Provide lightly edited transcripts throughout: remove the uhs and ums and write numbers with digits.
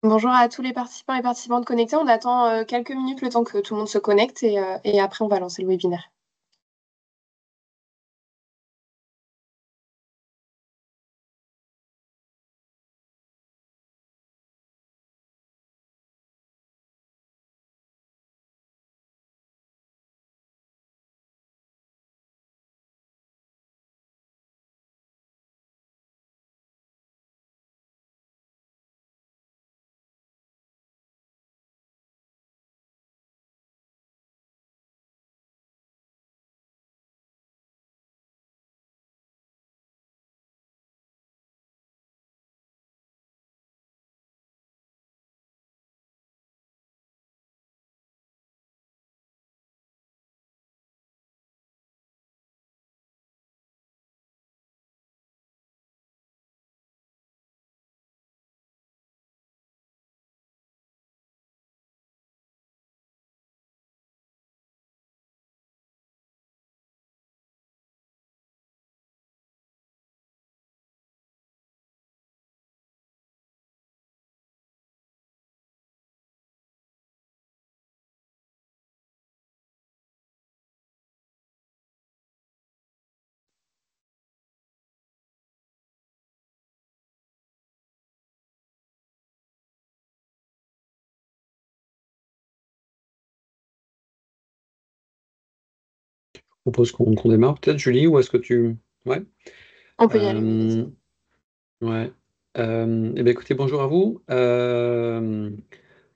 Bonjour à tous les participants et participantes connectés. On attend quelques minutes le temps que tout le monde se connecte et après on va lancer le webinaire. Je propose qu'on démarre peut-être, Julie, ou est-ce que tu... Ouais. On peut y aller, oui, vas-y. Euh, ouais. Eh bien, écoutez, bonjour à vous.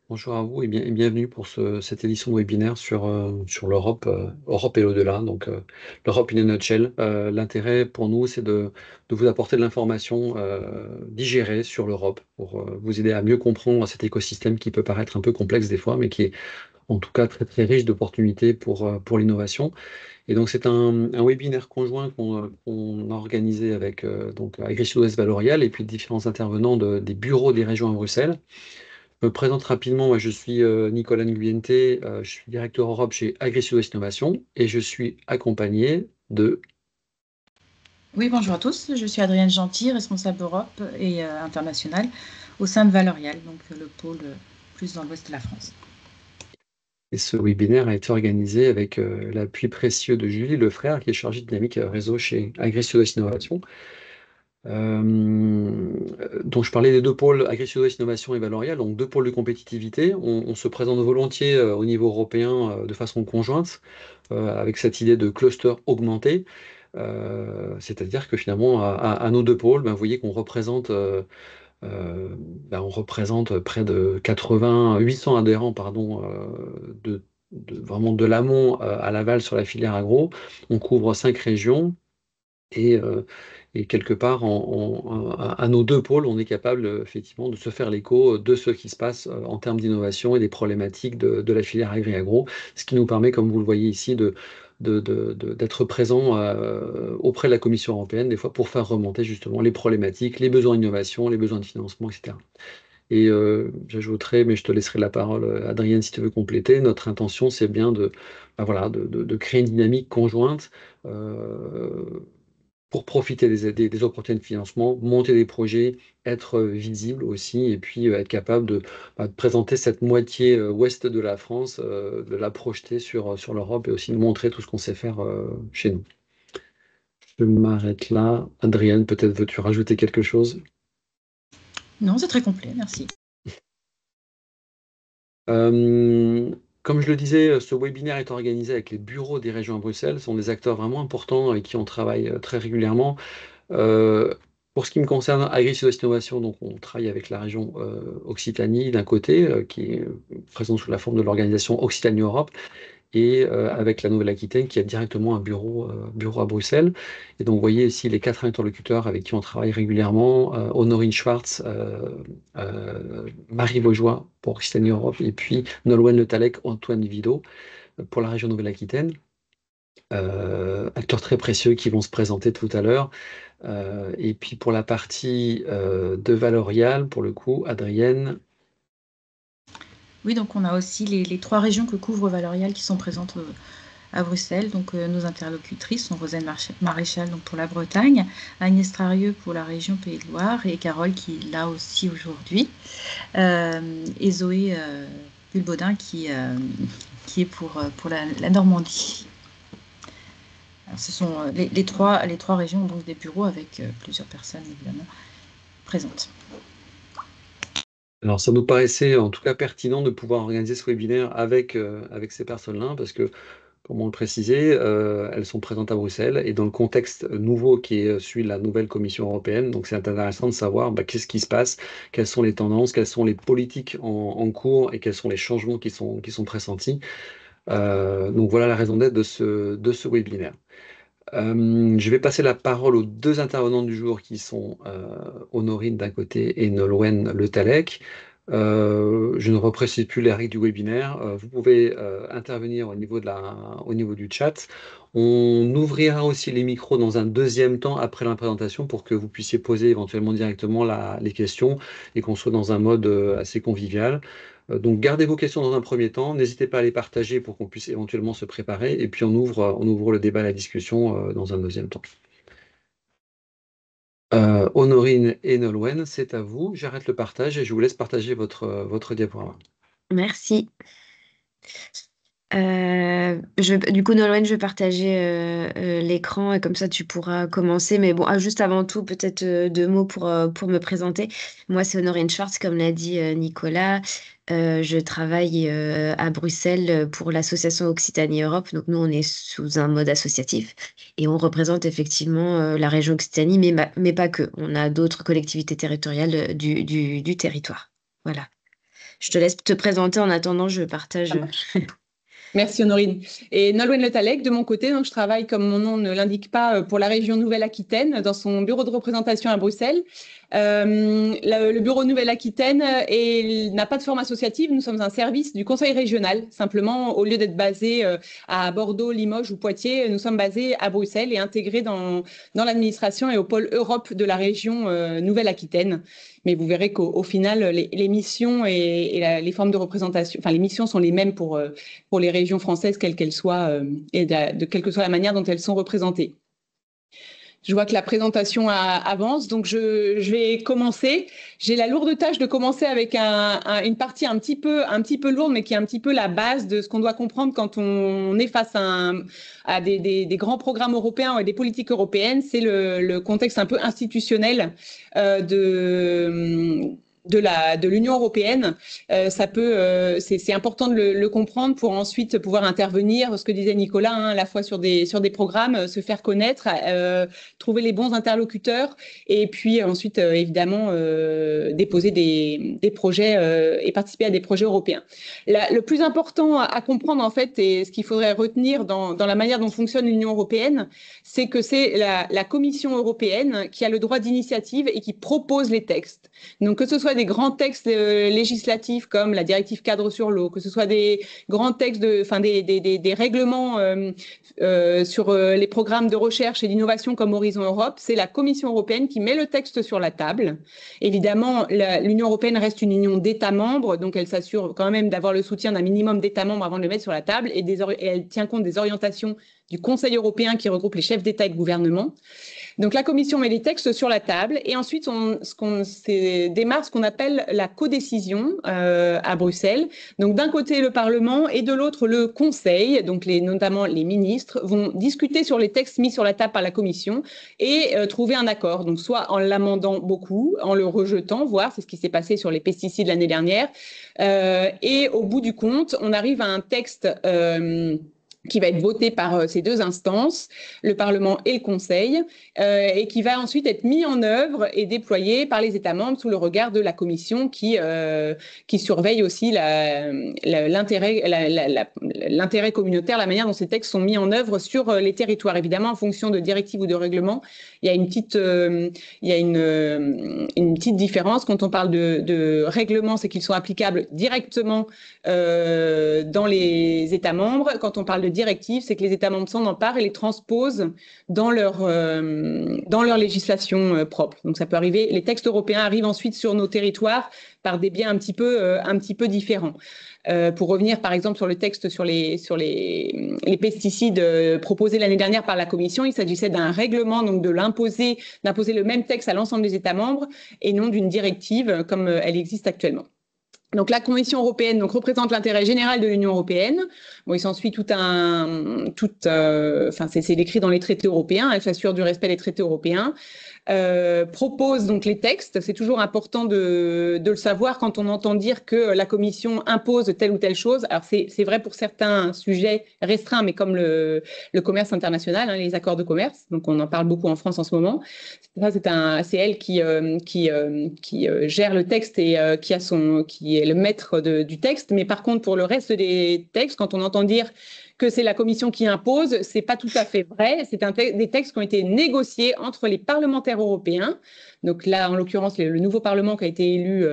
Bonjour à vous et bienvenue pour cette édition de webinaire sur l'Europe, Europe et au-delà. Donc, l'Europe in a nutshell. L'intérêt pour nous, c'est de vous apporter de l'information digérée sur l'Europe pour vous aider à mieux comprendre cet écosystème qui peut paraître un peu complexe des fois, mais qui est en tout cas très, très riche d'opportunités pour l'innovation. Et donc, c'est un webinaire conjoint qu'on a organisé avec donc Agri-Sud-Ouest Valorial et puis différents intervenants des bureaux des régions à Bruxelles. Je me présente rapidement, moi, je suis Nicolas Nguyente, je suis directeur Europe chez Agri-Sud-Ouest Innovation et je suis accompagné de... Oui, bonjour à tous. Je suis Adrienne Gentil, responsable Europe et internationale au sein de Valorial, donc le pôle plus dans l'ouest de la France. Et ce webinaire a été organisé avec l'appui précieux de Julie Lefrère, qui est chargée de dynamique réseau chez Agri-Sud-Ouest Innovation. Donc je parlais des deux pôles Agri-Sud-Ouest Innovation et Valorial, donc deux pôles de compétitivité. On se présente volontiers au niveau européen de façon conjointe, avec cette idée de cluster augmenté. C'est-à-dire que finalement, à nos deux pôles, ben, vous voyez qu'on représente, on représente près de 800 adhérents pardon, vraiment de l'amont à l'aval sur la filière agro. On couvre 5 régions. Et, et quelque part, à nos deux pôles, on est capable effectivement de se faire l'écho de ce qui se passe en termes d'innovation et des problématiques de la filière agri-agro, ce qui nous permet, comme vous le voyez ici, d'être présent auprès de la Commission européenne, des fois pour faire remonter justement les problématiques, les besoins d'innovation, les besoins de financement, etc. Et j'ajouterai, mais je te laisserai la parole, Adrienne, si tu veux compléter. Notre intention, c'est bien voilà, de créer une dynamique conjointe. euh, pour profiter des opportunités de financement, monter des projets, être visible aussi, et puis être capable de présenter cette moitié ouest de la France, de la projeter sur l'Europe et aussi de montrer tout ce qu'on sait faire chez nous. Je m'arrête là. Adrienne, peut-être veux-tu rajouter quelque chose? Non, c'est très complet, merci. Euh, Comme je le disais, ce webinaire est organisé avec les bureaux des régions à Bruxelles. Ce sont des acteurs vraiment importants avec qui on travaille très régulièrement. Euh, pour ce qui me concerne, Agri-Sud-Ouest Innovation, donc on travaille avec la région Occitanie d'un côté, qui est présente sous la forme de l'organisation Occitanie-Europe, et avec la Nouvelle-Aquitaine qui a directement un bureau à Bruxelles. Et donc vous voyez ici les 4 interlocuteurs avec qui on travaille régulièrement, Honorine Schwartz, Marie Vaugeois pour Occitanie-Europe, et puis Nolwenn Le Tallec, Antoine Vidot pour la région Nouvelle-Aquitaine. Acteurs très précieux qui vont se présenter tout à l'heure. Et puis pour la partie de Valorial, pour le coup, Adrienne. Oui, donc on a aussi les 3 régions que couvre Valorial qui sont présentes à Bruxelles. Donc, nos interlocutrices sont Rosane Maréchal donc pour la Bretagne, Agnès Trarieux pour la région Pays de Loire et Carole qui est là aussi aujourd'hui. Et Zoé Bulbaudin qui est pour la Normandie. Alors, ce sont les trois régions donc des bureaux avec plusieurs personnes évidemment présentes. Alors, ça nous paraissait en tout cas pertinent de pouvoir organiser ce webinaire avec ces personnes-là, parce que, comme on le précisait, elles sont présentes à Bruxelles et dans le contexte nouveau qui est celui de la nouvelle Commission européenne. Donc, c'est intéressant de savoir qu'est-ce qui se passe, quelles sont les tendances, quelles sont les politiques en cours et quels sont les changements qui sont pressentis. Donc, voilà la raison d'être de ce webinaire. Je vais passer la parole aux deux intervenants du jour qui sont Honorine d'un côté et Nolwenn Le Tallec. Je ne reprécise plus les règles du webinaire. Vous pouvez intervenir au niveau du chat. On ouvrira aussi les micros dans un deuxième temps après la présentation pour que vous puissiez poser éventuellement directement les questions et qu'on soit dans un mode assez convivial. Donc gardez vos questions dans un premier temps, n'hésitez pas à les partager pour qu'on puisse éventuellement se préparer, et puis on ouvre le débat, la discussion dans un deuxième temps. Honorine et Nolwenn, c'est à vous. J'arrête le partage et je vous laisse partager votre diaporama. Merci. Du coup, Nolwenn, je vais partager l'écran et comme ça, tu pourras commencer. Mais bon, juste avant tout, peut-être 2 mots pour me présenter. Moi, c'est Honorine Schwartz, comme l'a dit Nicolas. Je travaille à Bruxelles pour l'association Occitanie Europe. Donc, nous, on est sous un mode associatif et on représente effectivement la région Occitanie, mais pas que. On a d'autres collectivités territoriales du territoire. Voilà. Je te laisse te présenter. En attendant, je partage. Merci Honorine. Et Nolwenn Le Tallec, de mon côté, donc je travaille, comme mon nom ne l'indique pas, pour la région Nouvelle-Aquitaine, dans son bureau de représentation à Bruxelles. Le bureau Nouvelle-Aquitaine n'a pas de forme associative, nous sommes un service du conseil régional. Simplement, au lieu d'être basé à Bordeaux, Limoges ou Poitiers, nous sommes basés à Bruxelles et intégrés dans l'administration et au pôle Europe de la région Nouvelle-Aquitaine. Mais vous verrez qu'au final, les missions et les formes de représentation, enfin les missions sont les mêmes pour les régions françaises, quelles qu'elles soient, et quelle que soit la manière dont elles sont représentées. Je vois que la présentation avance, donc je vais commencer. J'ai la lourde tâche de commencer avec une partie un petit peu lourde, mais qui est un petit peu la base de ce qu'on doit comprendre quand on est face à des grands programmes européens et des politiques européennes. C'est le contexte un peu institutionnel de l'Union européenne. C'est important de le comprendre pour ensuite pouvoir intervenir, ce que disait Nicolas, à la fois sur des programmes, se faire connaître, trouver les bons interlocuteurs et puis ensuite évidemment déposer des projets et participer à des projets européens. Le plus important à comprendre en fait, et ce qu'il faudrait retenir dans la manière dont fonctionne l'Union européenne, c'est que c'est la Commission européenne qui a le droit d'initiative et qui propose les textes. Donc que ce soit des grands textes législatifs comme la directive cadre sur l'eau, que ce soit des grands textes, des règlements sur les programmes de recherche et d'innovation comme Horizon Europe, c'est la Commission européenne qui met le texte sur la table. Évidemment, l'Union européenne reste une union d'États membres, donc elle s'assure quand même d'avoir le soutien d'un minimum d'États membres avant de le mettre sur la table et elle tient compte des orientations du Conseil européen qui regroupe les chefs d'État et de gouvernement. Donc la Commission met les textes sur la table et ensuite démarre ce qu'on appelle la codécision à Bruxelles. Donc d'un côté le Parlement et de l'autre le Conseil, donc notamment les ministres, vont discuter sur les textes mis sur la table par la Commission et trouver un accord. Donc soit en l'amendant beaucoup, en le rejetant, voire c'est ce qui s'est passé sur les pesticides l'année dernière. Et au bout du compte, on arrive à un texte qui va être voté par ces deux instances, le Parlement et le Conseil, et qui va ensuite être mis en œuvre et déployé par les États membres sous le regard de la Commission qui surveille aussi l'intérêt communautaire, la manière dont ces textes sont mis en œuvre sur les territoires. Évidemment, en fonction de directives ou de règlements, il y a une petite différence. Quand on parle de règlements, c'est qu'ils sont applicables directement dans les États membres. Quand on parle de directives, c'est que les États membres s'en emparent et les transposent dans leur législation propre. Donc ça peut arriver, les textes européens arrivent ensuite sur nos territoires par des biais un petit peu différents. Pour revenir par exemple sur le texte sur les pesticides proposé l'année dernière par la Commission, il s'agissait d'un règlement, donc d'imposer le même texte à l'ensemble des États membres et non d'une directive comme elle existe actuellement. Donc la Commission européenne représente l'intérêt général de l'Union européenne. Bon, il s'ensuit c'est écrit dans les traités européens, elle s'assure du respect des traités européens. Propose donc les textes. C'est toujours important de le savoir quand on entend dire que la Commission impose telle ou telle chose. Alors c'est vrai pour certains sujets restreints, mais comme le commerce international, les accords de commerce. Donc on en parle beaucoup en France en ce moment. C'est elle qui gère le texte et qui est le maître du texte. Mais par contre, pour le reste des textes, quand on entend dire que c'est la Commission qui impose, c'est pas tout à fait vrai. C'est des textes qui ont été négociés entre les parlementaires européens. Donc là, en l'occurrence, le nouveau Parlement qui a été élu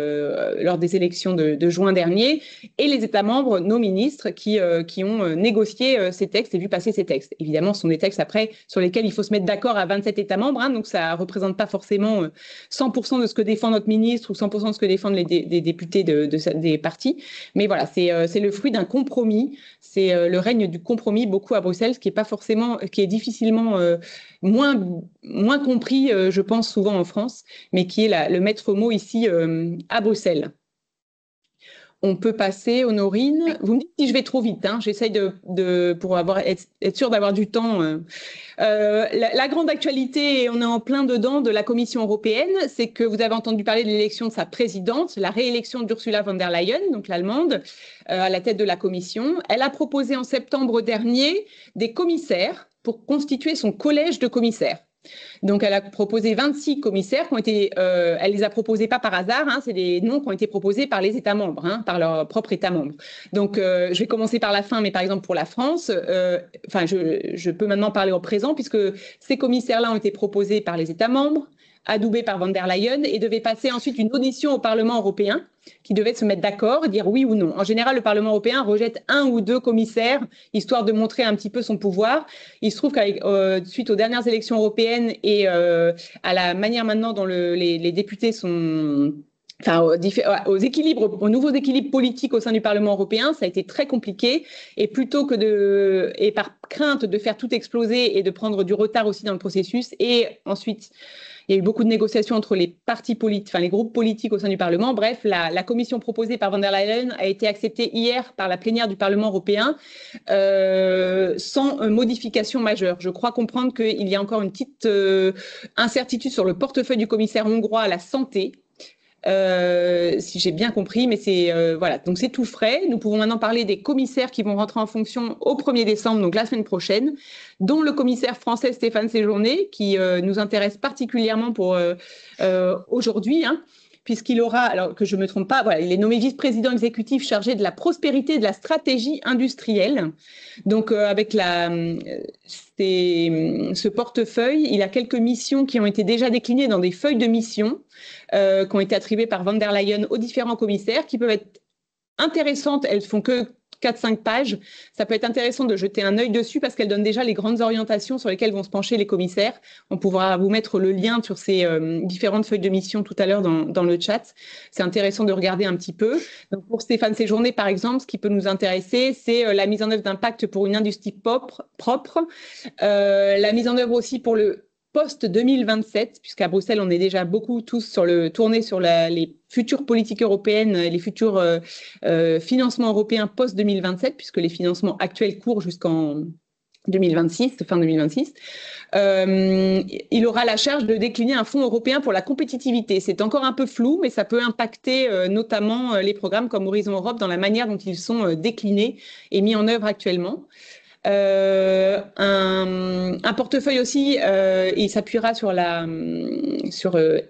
lors des élections de juin dernier, et les États membres, nos ministres, qui ont négocié ces textes et vu passer ces textes. Évidemment, ce sont des textes après sur lesquels il faut se mettre d'accord à 27 États membres, donc ça ne représente pas forcément 100% de ce que défend notre ministre ou 100% de ce que défendent des députés des partis. Mais voilà, c'est le fruit d'un compromis. C'est le règne du compromis, beaucoup à Bruxelles, qui est difficilement moins compris, je pense, souvent en France, mais qui est le maître mot ici à Bruxelles. On peut passer, Honorine. Vous me dites si je vais trop vite. J'essaye pour être sûre d'avoir du temps. La grande actualité, et on est en plein dedans, de la Commission européenne, c'est que vous avez entendu parler de l'élection de sa présidente, la réélection d'Ursula von der Leyen, donc l'Allemande, à la tête de la Commission. Elle a proposé en septembre dernier des commissaires pour constituer son collège de commissaires. Donc, elle a proposé 26 commissaires qui ont été, elle les a proposés pas par hasard, c'est des noms qui ont été proposés par les États membres, par leur propre État membre. Donc, je vais commencer par la fin, mais par exemple pour la France, je peux maintenant parler au présent puisque ces commissaires-là ont été proposés par les États membres, adoubés par von der Leyen et devaient passer ensuite une audition au Parlement européen qui devait se mettre d'accord, dire oui ou non. En général, le Parlement européen rejette 1 ou 2 commissaires, histoire de montrer un petit peu son pouvoir. Il se trouve suite aux dernières élections européennes et à la manière maintenant dont les députés sont... aux nouveaux équilibres politiques au sein du Parlement européen, ça a été très compliqué. Et plutôt que et par crainte de faire tout exploser et de prendre du retard aussi dans le processus, et ensuite... Il y a eu beaucoup de négociations entre les partis politiques, les groupes politiques au sein du Parlement. Bref, la commission proposée par von der Leyen a été acceptée hier par la plénière du Parlement européen sans modification majeure. Je crois comprendre qu'il y a encore une petite incertitude sur le portefeuille du commissaire hongrois à la santé. Si j'ai bien compris, mais voilà, donc c'est tout frais. Nous pouvons maintenant parler des commissaires qui vont rentrer en fonction au 1er décembre, donc la semaine prochaine, dont le commissaire français Stéphane Séjourné, qui nous intéresse particulièrement pour aujourd'hui, puisqu'il aura, alors que je ne me trompe pas, voilà, il est nommé vice-président exécutif chargé de la prospérité et de la stratégie industrielle. Donc, avec ce portefeuille, il a quelques missions qui ont été déjà déclinées dans des feuilles de mission qui ont été attribuées par von der Leyen aux différents commissaires, qui peuvent être intéressantes. Elles font que 4-5 pages. Ça peut être intéressant de jeter un œil dessus parce qu'elle donne déjà les grandes orientations sur lesquelles vont se pencher les commissaires. On pourra vous mettre le lien sur ces différentes feuilles de mission tout à l'heure dans le chat. C'est intéressant de regarder un petit peu. Donc pour Stéphane Séjourné, par exemple, ce qui peut nous intéresser, c'est la mise en œuvre d'impact pour une industrie propre, la mise en œuvre aussi pour le post-2027, puisqu'à Bruxelles, on est déjà beaucoup tous tournés sur les futures politiques européennes, les futurs financements européens post-2027, puisque les financements actuels courent jusqu'en 2026, fin 2026. Il aura la charge de décliner un fonds européen pour la compétitivité. C'est encore un peu flou, mais ça peut impacter notamment les programmes comme Horizon Europe dans la manière dont ils sont déclinés et mis en œuvre actuellement. Un portefeuille aussi, il s'appuiera sur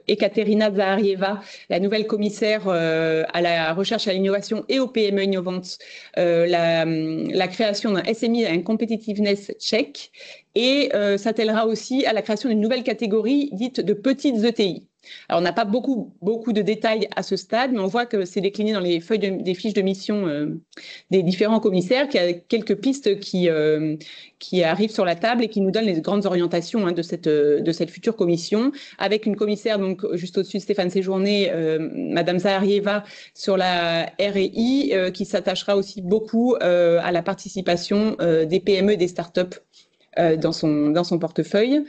Ekaterina Zaharieva, la nouvelle commissaire à la recherche et à l'innovation et aux PME innovantes, la création d'un SMI, un competitiveness check, et s'attellera aussi à la création d'une nouvelle catégorie dite de petites ETI. Alors, on n'a pas beaucoup de détails à ce stade, mais on voit que c'est décliné dans les des fiches de mission des différents commissaires, qu'il y a quelques pistes qui arrivent sur la table et qui nous donnent les grandes orientations de cette future commission, avec une commissaire, donc juste au-dessus de Stéphane Séjourné, Madame Zaharieva, sur la R&I, qui s'attachera aussi beaucoup à la participation des PME et des startups dans son portefeuille,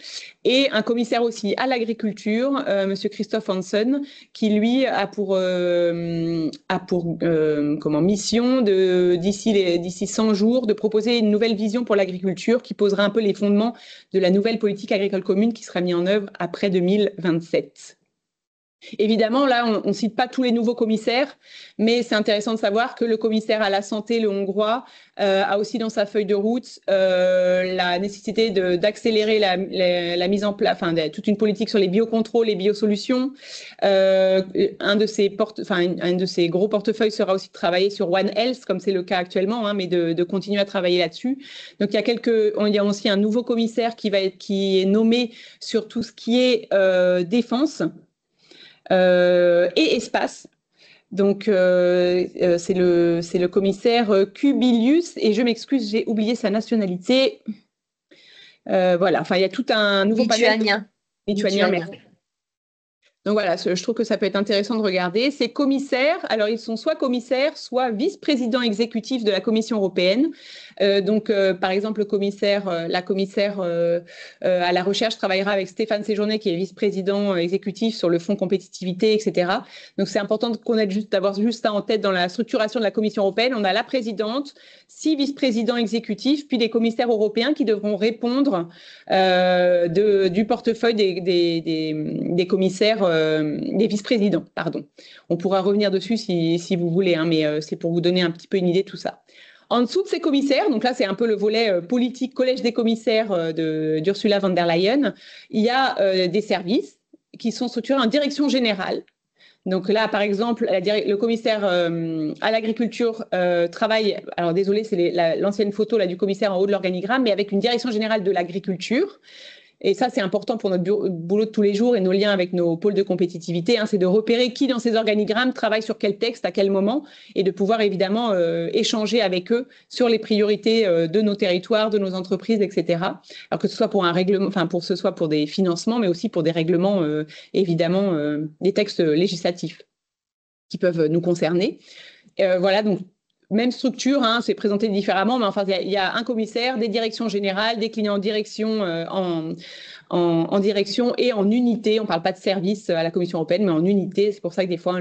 et un commissaire aussi à l'agriculture, Monsieur Christophe Hansen, qui lui a pour mission d'ici 100 jours de proposer une nouvelle vision pour l'agriculture qui posera un peu les fondements de la nouvelle politique agricole commune qui sera mise en œuvre après 2027. Évidemment, là, on ne cite pas tous les nouveaux commissaires, mais c'est intéressant de savoir que le commissaire à la santé, le hongrois, a aussi dans sa feuille de route la nécessité d'accélérer la mise en place, toute une politique sur les biocontrôles, les biosolutions. Un de ses gros portefeuilles sera aussi de travailler sur One Health, comme c'est le cas actuellement, mais de continuer à travailler là-dessus. Donc, il y a aussi un nouveau commissaire qui est nommé sur tout ce qui est défense. Et espace. Donc, c'est le commissaire Kubilius, et je m'excuse, j'ai oublié sa nationalité. Voilà, enfin, il y a tout un nouveau panel. Lituanien. Merci. Donc voilà, je trouve que ça peut être intéressant de regarder. Ces commissaires, alors ils sont soit commissaires, soit vice-présidents exécutifs de la Commission européenne. Par exemple, la commissaire à la recherche travaillera avec Stéphane Séjourné, qui est vice-président exécutif sur le fonds compétitivité, etc. Donc c'est important d'avoir juste ça en tête dans la structuration de la Commission européenne. On a la présidente, 6 vice-présidents exécutifs, puis des commissaires européens qui devront répondre du portefeuille des commissaires, des vice-présidents, pardon. On pourra revenir dessus si vous voulez, mais c'est pour vous donner un petit peu une idée de tout ça. En dessous de ces commissaires, donc là c'est un peu le volet politique, collège des commissaires d'Ursula von der Leyen, il y a des services qui sont structurés en direction générale. Donc là, par exemple, le commissaire à l'agriculture travaille, alors désolé, c'est l'ancienne photo là, du commissaire en haut de l'organigramme, mais avec une direction générale de l'agriculture. Et ça, c'est important pour notre boulot de tous les jours et nos liens avec nos pôles de compétitivité, c'est de repérer qui dans ces organigrammes travaille sur quel texte, à quel moment, et de pouvoir évidemment échanger avec eux sur les priorités de nos territoires, de nos entreprises, etc. Alors que ce soit pour un règlement, pour des financements, mais aussi pour des règlements, évidemment, des textes législatifs qui peuvent nous concerner. Voilà, donc même structure, c'est présenté différemment, mais enfin, il y a un commissaire, des directions générales, déclinées en direction, en direction et en unité. On ne parle pas de service à la Commission européenne, mais en unité. C'est pour ça que des fois,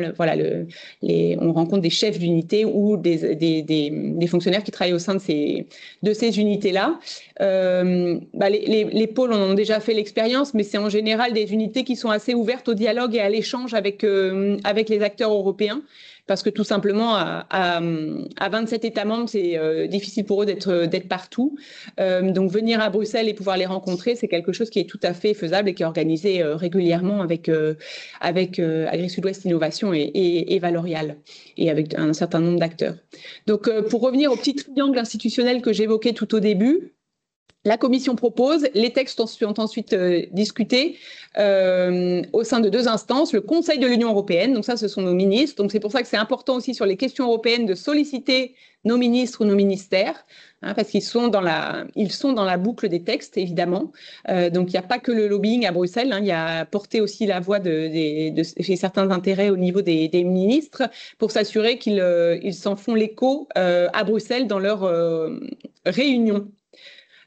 on rencontre des chefs d'unité ou des fonctionnaires qui travaillent au sein de ces unités-là. Les pôles, on en a déjà fait l'expérience, mais c'est en général des unités qui sont assez ouvertes au dialogue et à l'échange avec les acteurs européens. Parce que tout simplement, à 27 États membres, c'est difficile pour eux d'être partout. Donc, venir à Bruxelles et pouvoir les rencontrer, c'est quelque chose qui est tout à fait faisable et qui est organisé régulièrement avec Agri-Sud-Ouest Innovation et Valorial, et avec un certain nombre d'acteurs. Donc, pour revenir au petit triangle institutionnel que j'évoquais tout au début, la Commission propose, les textes sont ensuite discutés au sein de 2 instances, le Conseil de l'Union européenne, donc ça ce sont nos ministres, donc c'est pour ça que c'est important aussi sur les questions européennes de solliciter nos ministres ou nos ministères, parce qu'ils sont dans la boucle des textes évidemment, donc il n'y a pas que le lobbying à Bruxelles, il y a porté aussi la voix de certains intérêts au niveau des ministres pour s'assurer qu'ils s'en font l'écho à Bruxelles dans leurs réunions.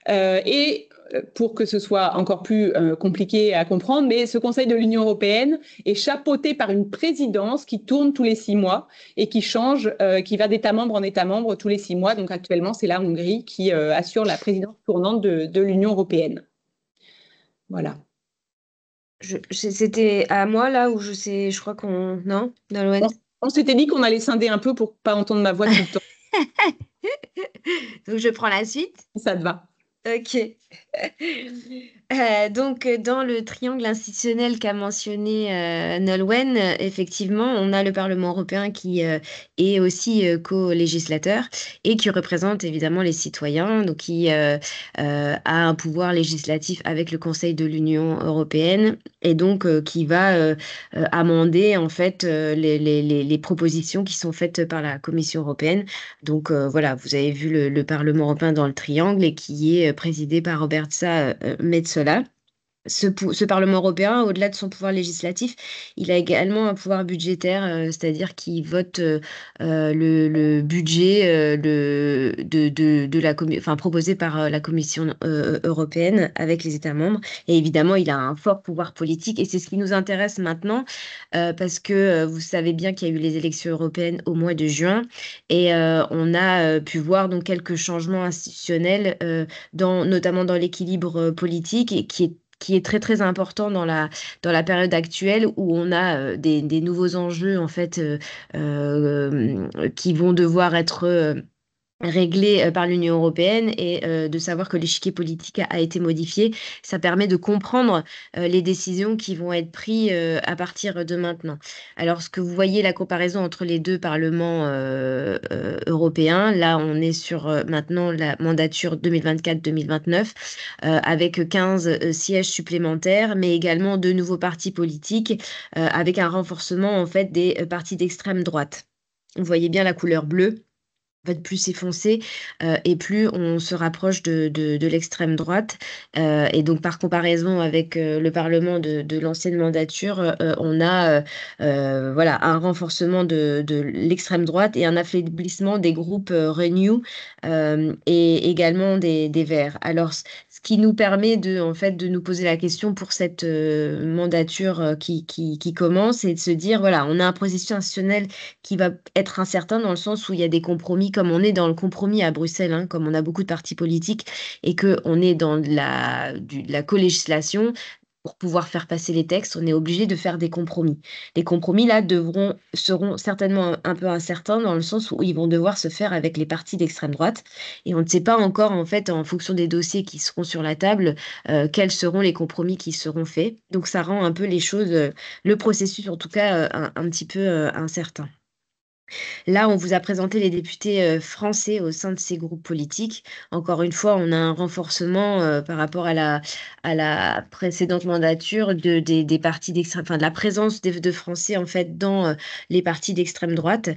Et pour que ce soit encore plus compliqué à comprendre, mais ce Conseil de l'Union européenne est chapeauté par une présidence qui tourne tous les 6 mois et qui change, qui va d'État membre en État membre tous les 6 mois. Donc actuellement, c'est la Hongrie qui assure la présidence tournante de l'Union européenne. Voilà. C'était à moi là où je crois qu'on... Non, Nolwenn. On s'était dit qu'on allait scinder un peu pour ne pas entendre ma voix tout le temps. Donc je prends la suite. Ça te va. Ok. Donc, dans le triangle institutionnel qu'a mentionné Nolwenn, effectivement, on a le Parlement européen qui est aussi co-législateur et qui représente évidemment les citoyens, donc qui a un pouvoir législatif avec le Conseil de l'Union européenne et donc qui va amender en fait les propositions qui sont faites par la Commission européenne. Donc voilà, vous avez vu le Parlement européen dans le triangle et qui est présidé par Roberta Metsola. Ce Parlement européen, au-delà de son pouvoir législatif, il a également un pouvoir budgétaire, c'est-à-dire qu'il vote le budget de la proposé par la Commission européenne avec les États membres. Et évidemment, il a un fort pouvoir politique et c'est ce qui nous intéresse maintenant parce que vous savez bien qu'il y a eu les élections européennes au mois de juin et on a pu voir donc quelques changements institutionnels, notamment dans l'équilibre politique et qui est très très important dans la période actuelle où on a des nouveaux enjeux en fait qui vont devoir être réglé par l'Union européenne et de savoir que l'échiquier politique a été modifié, ça permet de comprendre les décisions qui vont être prises à partir de maintenant. Alors, ce que vous voyez, la comparaison entre les deux parlements européens, là, on est sur maintenant la mandature 2024-2029 avec 15 sièges supplémentaires, mais également de nouveaux partis politiques avec un renforcement en fait des partis d'extrême droite. Vous voyez bien la couleur bleue. En fait, plus c'est foncé et plus on se rapproche de l'extrême droite. Et donc, par comparaison avec le Parlement de l'ancienne mandature, on a voilà, un renforcement de l'extrême droite et un affaiblissement des groupes Renew et également des Verts. Alors, ce qui nous permet en fait, de nous poser la question pour cette mandature qui commence et de se dire, voilà, on a un processus institutionnel qui va être incertain dans le sens où il y a des compromis, comme on est dans le compromis à Bruxelles, hein, comme on a beaucoup de partis politiques et qu'on est dans de la co-législation. Pour pouvoir faire passer les textes, on est obligé de faire des compromis. Les compromis, là, seront certainement un peu incertains dans le sens où ils vont devoir se faire avec les partis d'extrême droite. Et on ne sait pas encore, en fait, en fonction des dossiers qui seront sur la table, quels seront les compromis qui seront faits. Donc, ça rend un peu les choses, le processus, en tout cas, un petit peu incertain. Là, on vous a présenté les députés français au sein de ces groupes politiques. Encore une fois, on a un renforcement par rapport à la précédente mandature des partis d'extrême, enfin de la présence de Français en fait dans les partis d'extrême droite.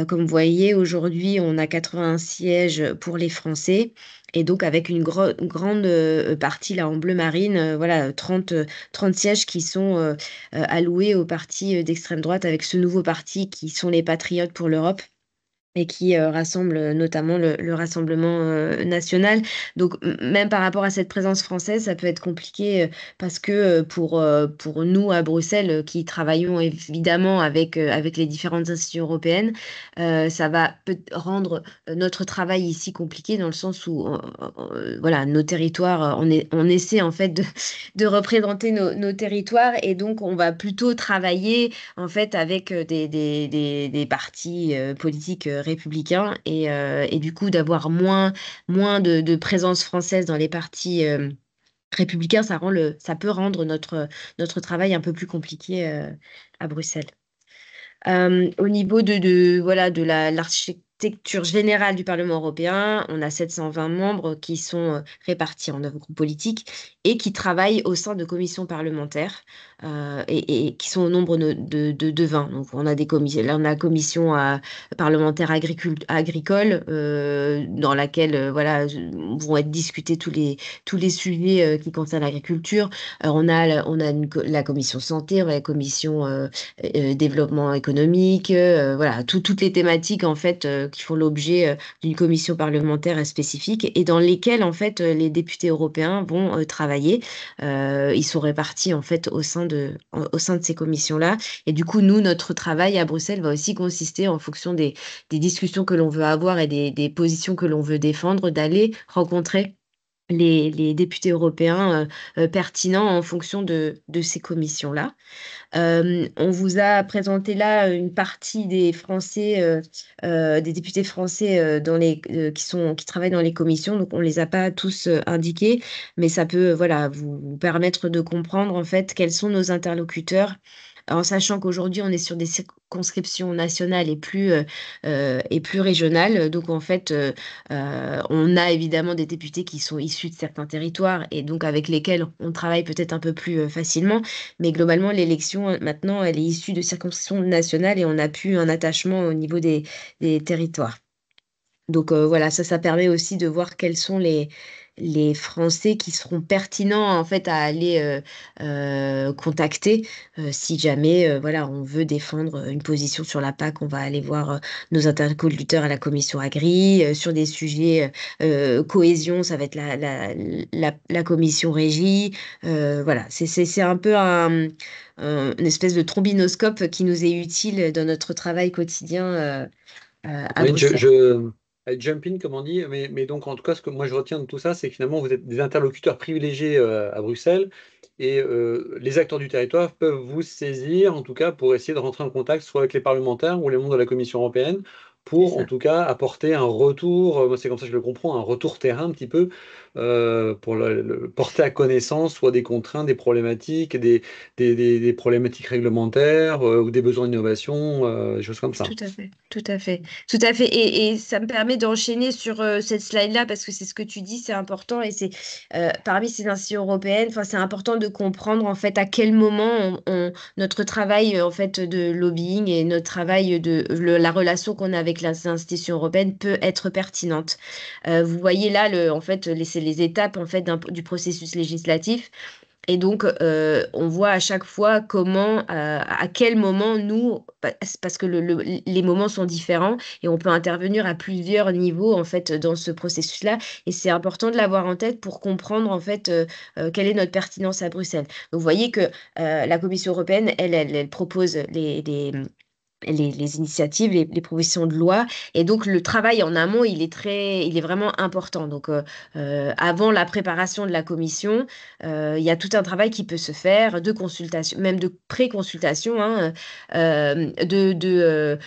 Comme vous voyez, aujourd'hui, on a 81 sièges pour les Français. Et donc, avec une grande partie là en bleu marine, voilà, 30 sièges qui sont alloués aux partis d'extrême droite avec ce nouveau parti qui sont les Patriotes pour l'Europe et qui rassemble notamment le Rassemblement national. Donc, même par rapport à cette présence française, ça peut être compliqué parce que pour nous à Bruxelles, qui travaillons évidemment avec les différentes institutions européennes, ça va rendre notre travail ici compliqué dans le sens où voilà, nos territoires, on essaie en fait de représenter nos territoires et donc on va plutôt travailler en fait avec des partis politiques républicains et du coup d'avoir moins de présence française dans les partis républicains, ça peut rendre notre travail un peu plus compliqué à Bruxelles. Au niveau voilà, de l'architecture générale du Parlement européen, on a 720 membres qui sont répartis en 9 groupes politiques et qui travaillent au sein de commissions parlementaires et qui sont au nombre de 20. Donc, on a des commissions. Là, on a la commission parlementaire agricole dans laquelle voilà, vont être discutés tous les sujets qui concernent l'agriculture. On a la commission santé, on a la commission développement économique, voilà, toutes les thématiques en fait qui font l'objet d'une commission parlementaire spécifique et dans lesquelles en fait les députés européens vont travailler. Ils sont répartis en fait au sein de ces commissions-là. Et du coup, nous, notre travail à Bruxelles va aussi consister en fonction des discussions que l'on veut avoir et des positions que l'on veut défendre, d'aller rencontrer les députés européens pertinents en fonction de ces commissions-là. On vous a présenté là une partie des Français, des députés français qui travaillent dans les commissions. Donc, on ne les a pas tous indiqués, mais ça peut voilà, vous permettre de comprendre en fait quels sont nos interlocuteurs. En sachant qu'aujourd'hui, on est sur des circonscriptions nationales et plus régionales. Donc, en fait, on a évidemment des députés qui sont issus de certains territoires et donc avec lesquels on travaille peut-être un peu plus facilement. Mais globalement, l'élection, maintenant, elle est issue de circonscriptions nationales et on n'a plus un attachement au niveau des territoires. Donc voilà, ça permet aussi de voir quels sont les Français qui seront pertinents en fait à aller contacter si jamais voilà, on veut défendre une position sur la PAC. On va aller voir nos interlocuteurs à la commission Agri. Sur des sujets cohésion, ça va être la commission Régie. Voilà, c'est un peu une espèce de trombinoscope qui nous est utile dans notre travail quotidien à Oui, Bruxelles. jump in, comme on dit, mais donc en tout cas, ce que moi je retiens de tout ça, c'est que finalement vous êtes des interlocuteurs privilégiés à Bruxelles et les acteurs du territoire peuvent vous saisir, en tout cas, pour essayer de rentrer en contact soit avec les parlementaires ou les membres de la Commission européenne, C'est pour en ça. tout cas apporter un retour, moi c'est comme ça que je le comprends, un retour terrain un petit peu, pour porter à connaissance soit des contraintes, des problématiques, des problématiques réglementaires ou des besoins d'innovation, des choses comme ça. Tout à fait, tout à fait, tout à fait. Et ça me permet d'enchaîner sur cette slide-là parce que c'est ce que tu dis, c'est important et c'est parmi ces institutions européennes, enfin c'est important de comprendre en fait à quel moment notre travail en fait de lobbying et notre travail la relation qu'on a avec les institutions européennes peut être pertinente. Vous voyez là en fait c'est les étapes en fait du processus législatif. Et donc, on voit à chaque fois à quel moment nous, parce que les moments sont différents et on peut intervenir à plusieurs niveaux en fait dans ce processus-là. Et c'est important de l'avoir en tête pour comprendre en fait quelle est notre pertinence à Bruxelles. Donc, vous voyez que la Commission européenne, elle propose les initiatives, les propositions de loi. Et donc, le travail en amont, il est vraiment important. Donc, avant la préparation de la commission, il y a tout un travail qui peut se faire de consultation, même de pré-consultation, hein, de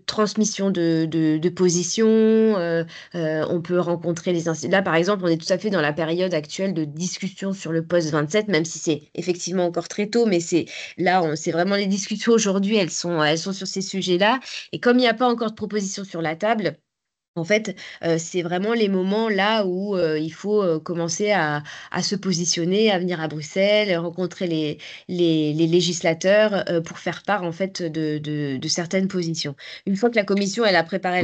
transmission de positions. On peut rencontrer les instituts. Là, par exemple, on est tout à fait dans la période actuelle de discussion sur le poste 27, même si c'est effectivement encore très tôt, mais c'est vraiment les discussions aujourd'hui, elles sont sur ces sujets-là. Et comme il n'y a pas encore de proposition sur la table, en fait, c'est vraiment les moments là où il faut commencer à se positionner, à venir à Bruxelles, rencontrer les législateurs pour faire part en fait de certaines positions. Une fois que la commission elle a préparé,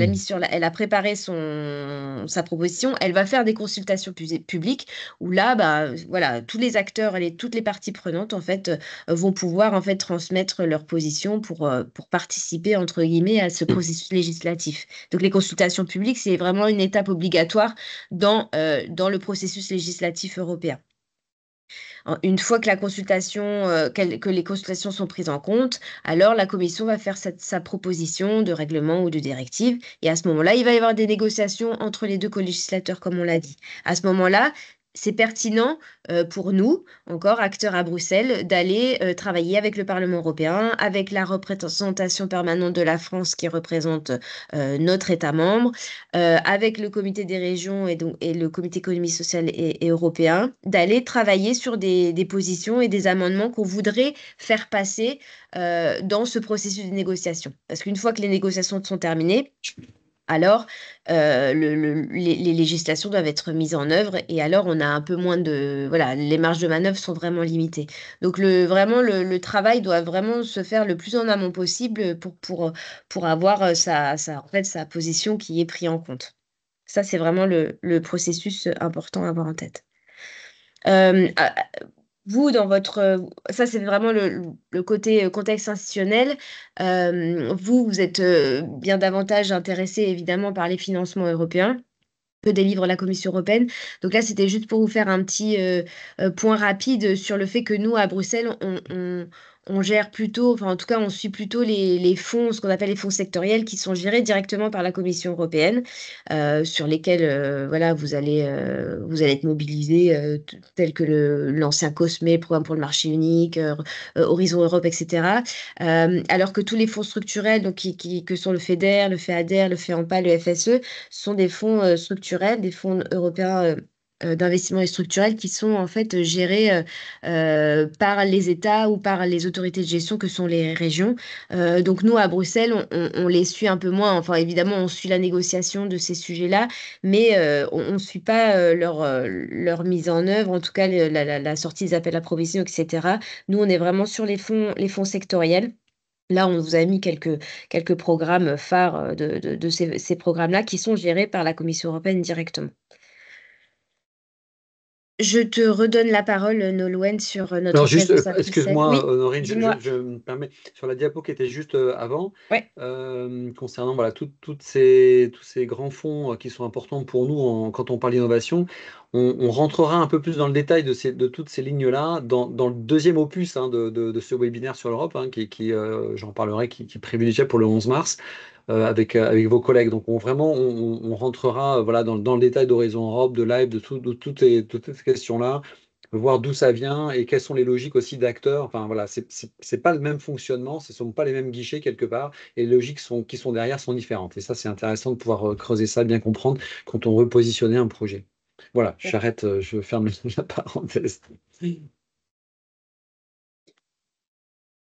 elle a préparé sa proposition, elle va faire des consultations publiques où là, bah, voilà, tous les acteurs, toutes les parties prenantes en fait vont pouvoir en fait transmettre leur position pour participer entre guillemets à ce processus législatif. Donc les consultations publiques, c'est vraiment une étape obligatoire dans le processus législatif européen. Une fois que que les consultations sont prises en compte, alors la Commission va faire sa proposition de règlement ou de directive. Et à ce moment-là, il va y avoir des négociations entre les deux co-législateurs, comme on l'a dit. À ce moment-là, c'est pertinent pour nous, encore acteurs à Bruxelles, d'aller travailler avec le Parlement européen, avec la représentation permanente de la France qui représente notre État membre, avec le comité des régions et le comité économique, social et européen, d'aller travailler sur des positions et des amendements qu'on voudrait faire passer dans ce processus de négociation. Parce qu'une fois que les négociations sont terminées, alors les législations doivent être mises en œuvre et alors on a un peu moins voilà, les marges de manœuvre sont vraiment limitées. Donc vraiment le travail doit vraiment se faire le plus en amont possible pour avoir en fait, sa position qui est prise en compte. Ça, c'est vraiment le processus important à avoir en tête. Vous, ça c'est vraiment le côté contexte institutionnel. Vous êtes bien davantage intéressé évidemment par les financements européens que délivre la Commission européenne. Donc là, c'était juste pour vous faire un petit point rapide sur le fait que nous, à Bruxelles, on gère plutôt, enfin en tout cas on suit plutôt les fonds, ce qu'on appelle les fonds sectoriels qui sont gérés directement par la Commission européenne, sur lesquels, voilà, vous allez être mobilisés, tels que l'ancien COSME, Programme pour le marché unique, Horizon Europe, etc. Alors que tous les fonds structurels, donc que sont le FEDER, le FEADER, le FEAMPA, le FSE, sont des fonds structurels, des fonds européens d'investissement et structurels qui sont en fait gérés par les États ou par les autorités de gestion que sont les régions. Donc nous, à Bruxelles, on les suit un peu moins. Enfin, évidemment, on suit la négociation de ces sujets-là, mais on ne suit pas leur mise en œuvre, en tout cas la sortie des appels à provision, etc. Nous, on est vraiment sur les fonds sectoriels. Là, on vous a mis quelques programmes phares de ces programmes-là qui sont gérés par la Commission européenne directement. Je te redonne la parole, Nolwenn, sur notre Alors juste, présence à Bruxelles. excuse-moi, Oui, Honorine, dis-moi. je me permets, sur la diapo qui était juste avant, Ouais. concernant voilà, tous ces grands fonds qui sont importants pour nous quand on parle d'innovation, on rentrera un peu plus dans le détail de toutes ces lignes-là dans le deuxième opus de ce webinaire sur l'Europe, j'en parlerai, qui est privilégié pour le 11 mars. Avec vos collègues. Donc on rentrera voilà, dans le détail d'Horizon Europe, de Live, de toutes ces questions-là, voir d'où ça vient et quelles sont les logiques aussi d'acteurs. Enfin voilà, c'est pas le même fonctionnement, ce ne sont pas les mêmes guichets quelque part, et les logiques qui sont derrière sont différentes. Et ça, c'est intéressant de pouvoir creuser ça, bien comprendre quand on veut positionner un projet. Voilà, j'arrête, je ferme la parenthèse.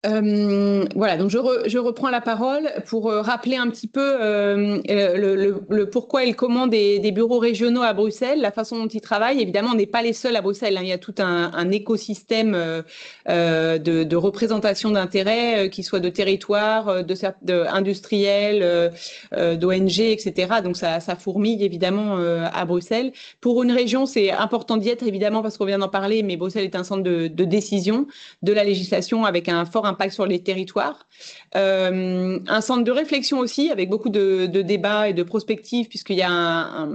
Voilà, donc je reprends la parole pour rappeler un petit peu le pourquoi et le comment des bureaux régionaux à Bruxelles, la façon dont ils travaillent. Évidemment, on n'est pas les seuls à Bruxelles, hein. Il y a tout un écosystème de représentation d'intérêts, qui soit de territoire, industriels, d'ONG, etc. Donc ça fourmille évidemment à Bruxelles. Pour une région, c'est important d'y être évidemment parce qu'on vient d'en parler, mais Bruxelles est un centre de décision de la législation avec un fort impact sur les territoires. Un centre de réflexion aussi, avec beaucoup de débats et de prospectives, puisqu'il y a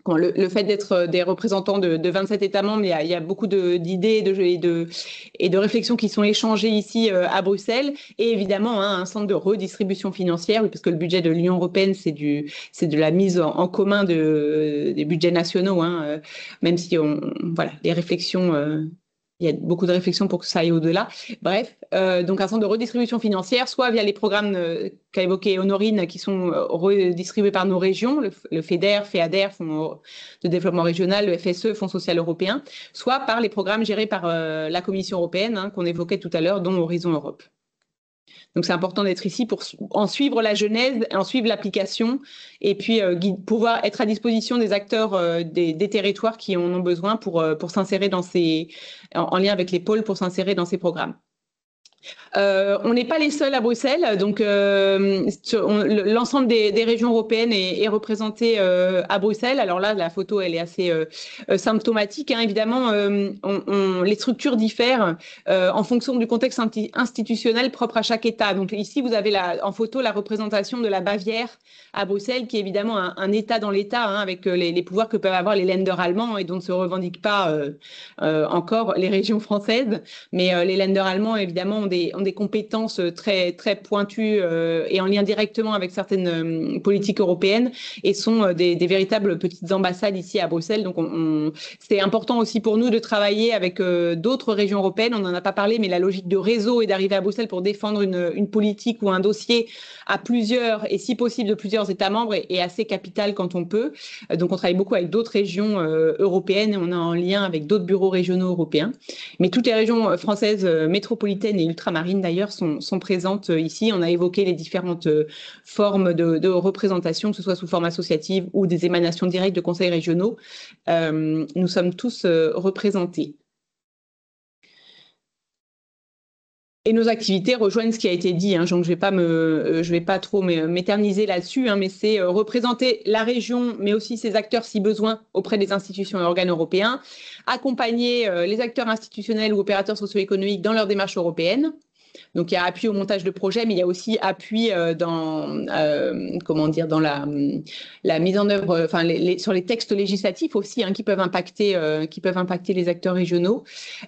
le fait d'être des représentants de 27 États membres, il y a beaucoup d'idées et de réflexions qui sont échangées ici à Bruxelles. Et évidemment, hein, un centre de redistribution financière, oui, parce que le budget de l'Union européenne, c'est de la mise en commun des budgets nationaux, hein, même si voilà, les réflexions... il y a beaucoup de réflexions pour que ça aille au-delà. Bref, donc un centre de redistribution financière, soit via les programmes qu'a évoqué Honorine, qui sont redistribués par nos régions, le FEDER, FEADER, Fonds de développement régional, le FSE, Fonds social européen, soit par les programmes gérés par la Commission européenne, hein, qu'on évoquait tout à l'heure, dont Horizon Europe. Donc, c'est important d'être ici pour en suivre la genèse, en suivre l'application et puis pouvoir être à disposition des acteurs des territoires qui en ont besoin pour s'insérer en lien avec les pôles pour s'insérer dans ces programmes. On n'est pas les seuls à Bruxelles, donc l'ensemble des régions européennes est représenté à Bruxelles. Alors là, la photo, elle est assez symptomatique, hein. Évidemment, les structures diffèrent en fonction du contexte institutionnel propre à chaque État. Donc ici, vous avez en photo la représentation de la Bavière à Bruxelles, qui est évidemment un État dans l'État, hein, avec les pouvoirs que peuvent avoir les Länder allemands et dont ne se revendiquent pas encore les régions françaises. Mais les Länder allemands, évidemment, ont des compétences très, très pointues et en lien directement avec certaines politiques européennes et sont des véritables petites ambassades ici à Bruxelles. Donc, c'est important aussi pour nous de travailler avec d'autres régions européennes. On n'en a pas parlé, mais la logique de réseau et d'arriver à Bruxelles pour défendre une politique ou un dossier à plusieurs et si possible de plusieurs États membres est assez capitale quand on peut. Donc, on travaille beaucoup avec d'autres régions européennes et on est en lien avec d'autres bureaux régionaux européens. Mais toutes les régions françaises métropolitaines et ultramarines d'ailleurs sont présentes ici. On a évoqué les différentes formes de représentation, que ce soit sous forme associative ou des émanations directes de conseils régionaux. Nous sommes tous représentés. Et nos activités rejoignent ce qui a été dit, hein, donc je vais pas trop m'éterniser là-dessus, hein, mais c'est représenter la région, mais aussi ses acteurs si besoin auprès des institutions et organes européens, accompagner les acteurs institutionnels ou opérateurs socio-économiques dans leur démarche européenne, Donc, il y a appui au montage de projet, mais il y a aussi appui dans la mise en œuvre, sur les textes législatifs aussi, qui peuvent impacter les acteurs régionaux.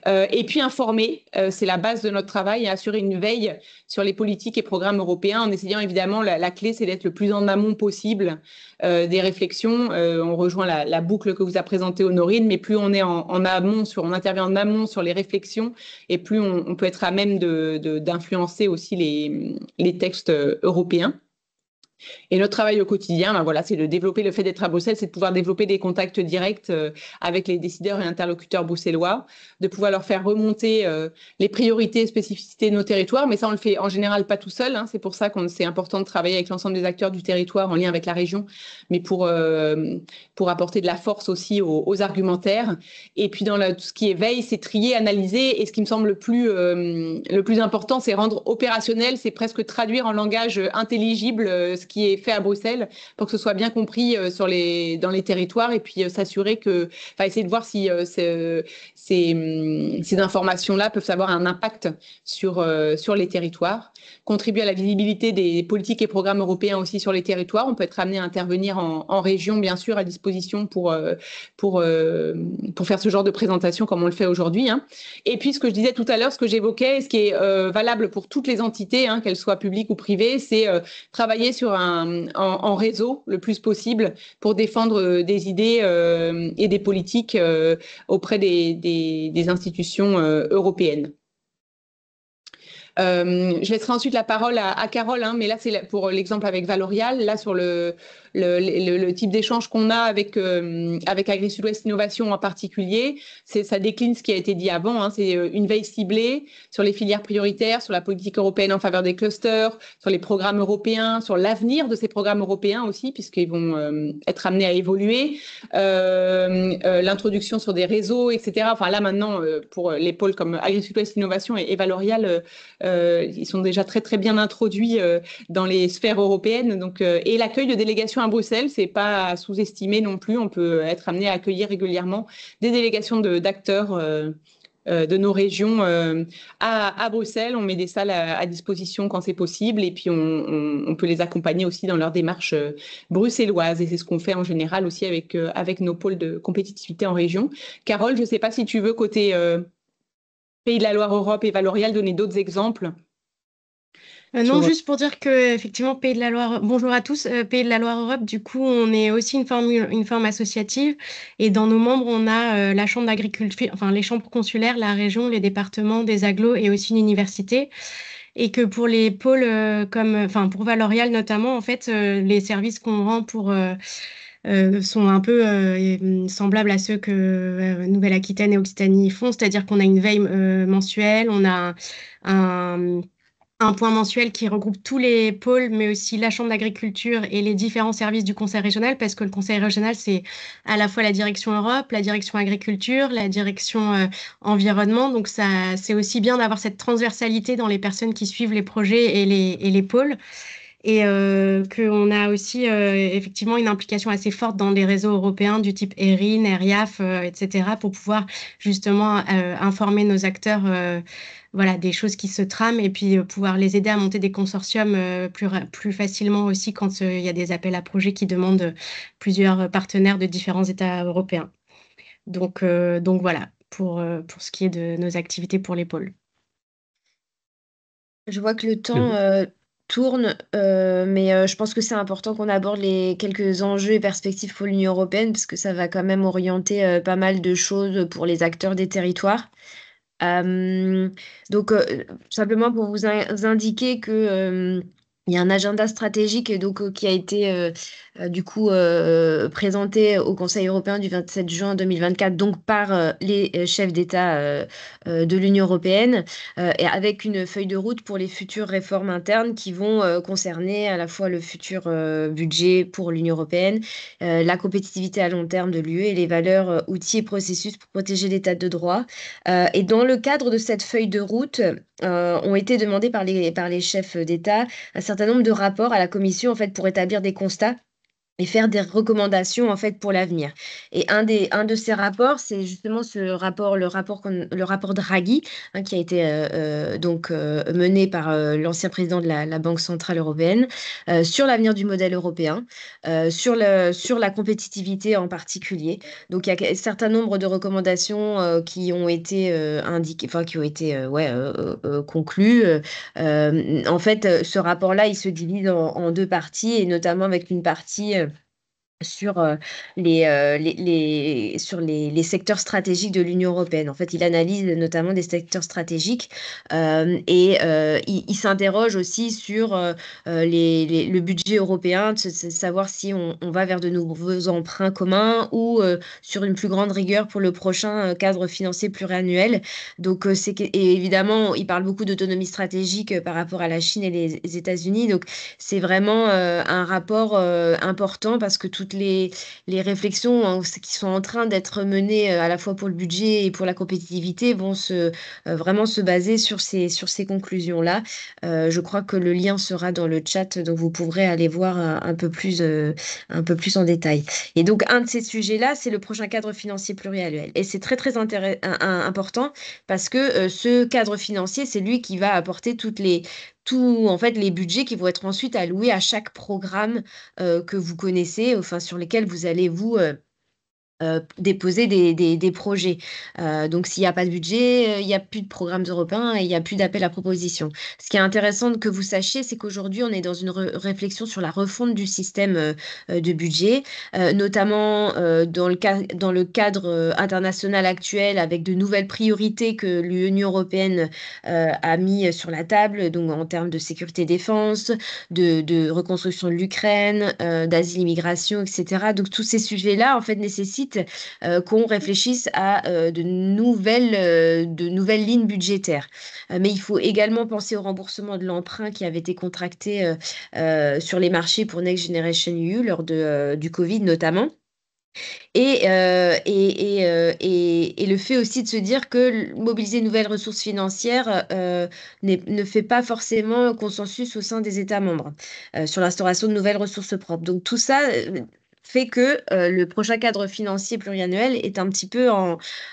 Et puis informer, c'est la base de notre travail, et assurer une veille sur les politiques et programmes européens, en essayant évidemment, la clé, c'est d'être le plus en amont possible des réflexions. On rejoint la boucle que vous a présentée Honorine, mais plus on est en amont, on intervient en amont sur les réflexions, et plus on peut être à même d'influencer aussi les textes européens. Et notre travail au quotidien, c'est de développer, le fait d'être à Bruxelles, c'est de pouvoir développer des contacts directs avec les décideurs et interlocuteurs bruxellois, de pouvoir leur faire remonter les priorités et spécificités de nos territoires. Mais ça, on le fait en général pas tout seul. C'est pour ça c'est important de travailler avec l'ensemble des acteurs du territoire en lien avec la région, mais pour apporter de la force aussi aux argumentaires. Et puis dans tout ce qui est veille, c'est trier, analyser. Et ce qui me semble le plus important, c'est rendre opérationnel, c'est presque traduire en langage intelligible ce qui est fait à Bruxelles pour que ce soit bien compris dans les territoires, et puis essayer de voir si ces informations-là peuvent avoir un impact sur les territoires. Contribuer à la visibilité des politiques et programmes européens aussi sur les territoires. On peut être amené à intervenir en région, bien sûr, à disposition pour faire ce genre de présentation comme on le fait aujourd'hui. Et puis, ce que je disais tout à l'heure, ce que j'évoquais, ce qui est valable pour toutes les entités, qu'elles soient publiques ou privées, c'est travailler en réseau le plus possible pour défendre des idées et des politiques auprès des institutions européennes. Je laisserai ensuite la parole à Carole, mais là c'est pour l'exemple avec Valorial, là sur le type d'échange qu'on a avec Agri-Sud-Ouest Innovation en particulier, ça décline ce qui a été dit avant, c'est une veille ciblée sur les filières prioritaires, sur la politique européenne en faveur des clusters, sur les programmes européens, sur l'avenir de ces programmes européens aussi, puisqu'ils vont être amenés à évoluer, l'introduction sur des réseaux, etc. Enfin là maintenant, pour les pôles comme Agri-Sud-Ouest Innovation et Valorial, ils sont déjà très très bien introduits dans les sphères européennes. Donc, et l'accueil de délégations à Bruxelles, c'est pas à sous-estimer non plus. On peut être amené à accueillir régulièrement des délégations d'acteurs de nos régions à Bruxelles. On met des salles à disposition quand c'est possible, et puis on peut les accompagner aussi dans leur démarche bruxelloise, et c'est ce qu'on fait en général aussi avec nos pôles de compétitivité en région. Carole, je ne sais pas si tu veux, côté Pays de la Loire Europe et Valorial, donner d'autres exemples. Non, juste pour dire que effectivement, Pays de la Loire, bonjour à tous, Pays de la Loire Europe, du coup, on est aussi une forme associative, et dans nos membres, on a la chambre d'agriculture, enfin les chambres consulaires, la région, les départements, des agglos et aussi une université. Et que pour les pôles pour Valorial notamment, en fait, les services qu'on rend sont un peu semblables à ceux que Nouvelle-Aquitaine et Occitanie font, c'est-à-dire qu'on a une veille mensuelle, on a un point mensuel qui regroupe tous les pôles, mais aussi la Chambre d'agriculture et les différents services du Conseil régional, parce que le Conseil régional, c'est à la fois la direction Europe, la direction agriculture, la direction environnement. Donc, c'est aussi bien d'avoir cette transversalité dans les personnes qui suivent les projets et les pôles. Et qu'on a aussi effectivement une implication assez forte dans les réseaux européens du type ERIN, ERIAF, etc., pour pouvoir justement informer nos acteurs des choses qui se trament, et puis pouvoir les aider à monter des consortiums plus facilement aussi quand il y a des appels à projets qui demandent plusieurs partenaires de différents États européens. Donc voilà, pour ce qui est de nos activités pour les pôles. Je vois que le temps tourne, mais je pense que c'est important qu'on aborde les quelques enjeux et perspectives pour l'Union européenne, parce que ça va quand même orienter pas mal de choses pour les acteurs des territoires. Donc, simplement pour vous indiquer que il y a un agenda stratégique qui a été présenté au Conseil européen du 27 juin 2024, donc par les chefs d'État de l'Union européenne, et avec une feuille de route pour les futures réformes internes qui vont concerner à la fois le futur budget pour l'Union européenne, la compétitivité à long terme de l'UE et les valeurs, outils et processus pour protéger l'État de droit. Et dans le cadre de cette feuille de route, ont été demandés par les chefs d'État un certain nombre de rapports à la Commission, en fait, pour établir des constats et faire des recommandations en fait pour l'avenir. Et un de ces rapports, c'est justement le rapport Draghi, hein, qui a été mené par l'ancien président de la Banque centrale européenne sur l'avenir du modèle européen, sur la compétitivité en particulier. Donc il y a un certain nombre de recommandations qui ont été indiquées, enfin qui ont été conclues. En fait, ce rapport-là, il se divise en deux parties, et notamment avec une partie sur les secteurs stratégiques de l'Union européenne. En fait, il analyse notamment des secteurs stratégiques il s'interroge aussi sur le budget européen, de savoir si on va vers de nouveaux emprunts communs ou sur une plus grande rigueur pour le prochain cadre financier pluriannuel. Donc, et évidemment, il parle beaucoup d'autonomie stratégique par rapport à la Chine et les États-Unis. Donc, c'est vraiment un rapport important parce que toutes les réflexions qui sont en train d'être menées à la fois pour le budget et pour la compétitivité vont vraiment se baser sur ces conclusions-là. Je crois que le lien sera dans le chat, donc vous pourrez aller voir un peu plus en détail. Et donc, un de ces sujets-là, c'est le prochain cadre financier pluriannuel. Et c'est très, très important parce que ce cadre financier, c'est lui qui va apporter en fait, les budgets qui vont être ensuite alloués à chaque programme que vous connaissez, enfin, sur lesquels vous allez vous déposer des projets. Donc, s'il n'y a pas de budget, il n'y a plus de programmes européens et il n'y a plus d'appel à proposition. Ce qui est intéressant que vous sachiez, c'est qu'aujourd'hui, on est dans une réflexion sur la refonte du système de budget, notamment dans le cadre international actuel, avec de nouvelles priorités que l'Union européenne a mis sur la table, donc en termes de sécurité-défense, de reconstruction de l'Ukraine, d'asile-immigration, etc. Donc, tous ces sujets-là, en fait, nécessitent qu'on réfléchisse à de nouvelles lignes budgétaires. Mais il faut également penser au remboursement de l'emprunt qui avait été contracté sur les marchés pour Next Generation EU lors du Covid notamment. Et le fait aussi de se dire que mobiliser de nouvelles ressources financières ne fait pas forcément consensus au sein des États membres sur l'instauration de nouvelles ressources propres. Donc tout ça fait que le prochain cadre financier pluriannuel est un petit peu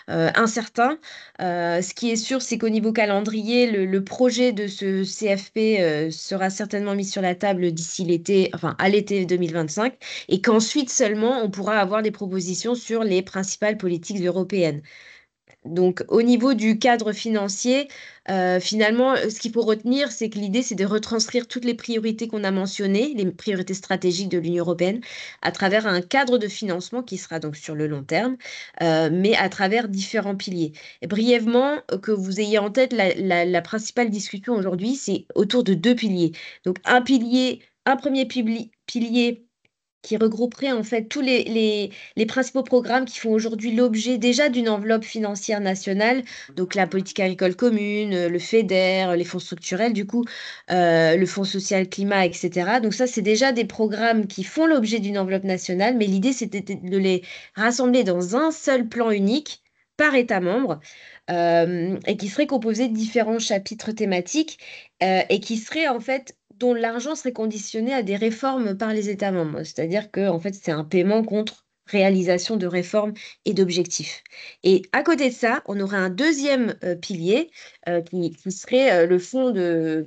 incertain. Ce qui est sûr, c'est qu'au niveau calendrier, le projet de ce CFP sera certainement mis sur la table d'ici l'été, enfin à l'été 2025, et qu'ensuite seulement on pourra avoir des propositions sur les principales politiques européennes. Donc, au niveau du cadre financier, finalement, ce qu'il faut retenir, c'est que l'idée, c'est de retranscrire toutes les priorités qu'on a mentionnées, les priorités stratégiques de l'Union européenne, à travers un cadre de financement qui sera donc sur le long terme, mais à travers différents piliers. Et brièvement, que vous ayez en tête, la principale discussion aujourd'hui, c'est autour de deux piliers. Donc, un premier pilier qui regrouperait en fait tous les principaux programmes qui font aujourd'hui l'objet déjà d'une enveloppe financière nationale, donc la politique agricole commune, le FEDER, les fonds structurels, du coup, le Fonds social climat, etc. Donc ça, c'est déjà des programmes qui font l'objet d'une enveloppe nationale, mais l'idée, c'était de les rassembler dans un seul plan unique par État membre. Et qui serait composé de différents chapitres thématiques et qui serait en fait dont l'argent serait conditionné à des réformes par les États membres. C'est-à-dire que en fait, c'est un paiement contre réalisation de réformes et d'objectifs. Et à côté de ça, on aurait un deuxième pilier qui serait le fonds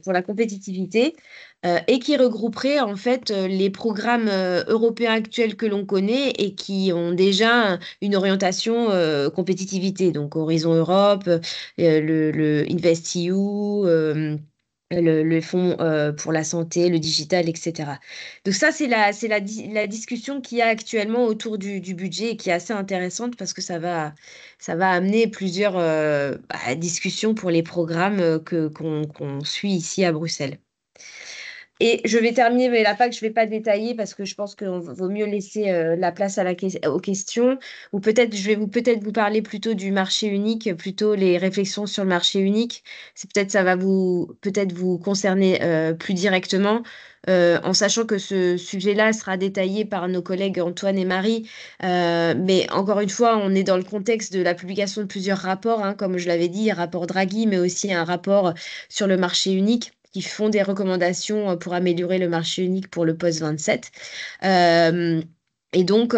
pour la compétitivité et qui regrouperait en fait les programmes européens actuels que l'on connaît et qui ont déjà une orientation compétitivité, donc Horizon Europe, le InvestEU, le fonds pour la santé, le digital, etc. Donc ça, c'est la discussion qu'il y a actuellement autour du budget et qui est assez intéressante parce que ça va amener plusieurs discussions pour les programmes qu'on suit ici à Bruxelles. Et je vais terminer, mais la PAC, je ne vais pas détailler parce que je pense qu'il vaut mieux laisser la place aux questions. Ou peut-être, je vais peut-être vous parler plutôt du marché unique, plutôt les réflexions sur le marché unique. Ça va peut-être vous concerner plus directement, en sachant que ce sujet-là sera détaillé par nos collègues Antoine et Marie. Mais encore une fois, on est dans le contexte de la publication de plusieurs rapports, hein, comme je l'avais dit, un rapport Draghi, mais aussi un rapport sur le marché unique. qui font des recommandations pour améliorer le marché unique pour le post-27. Et donc,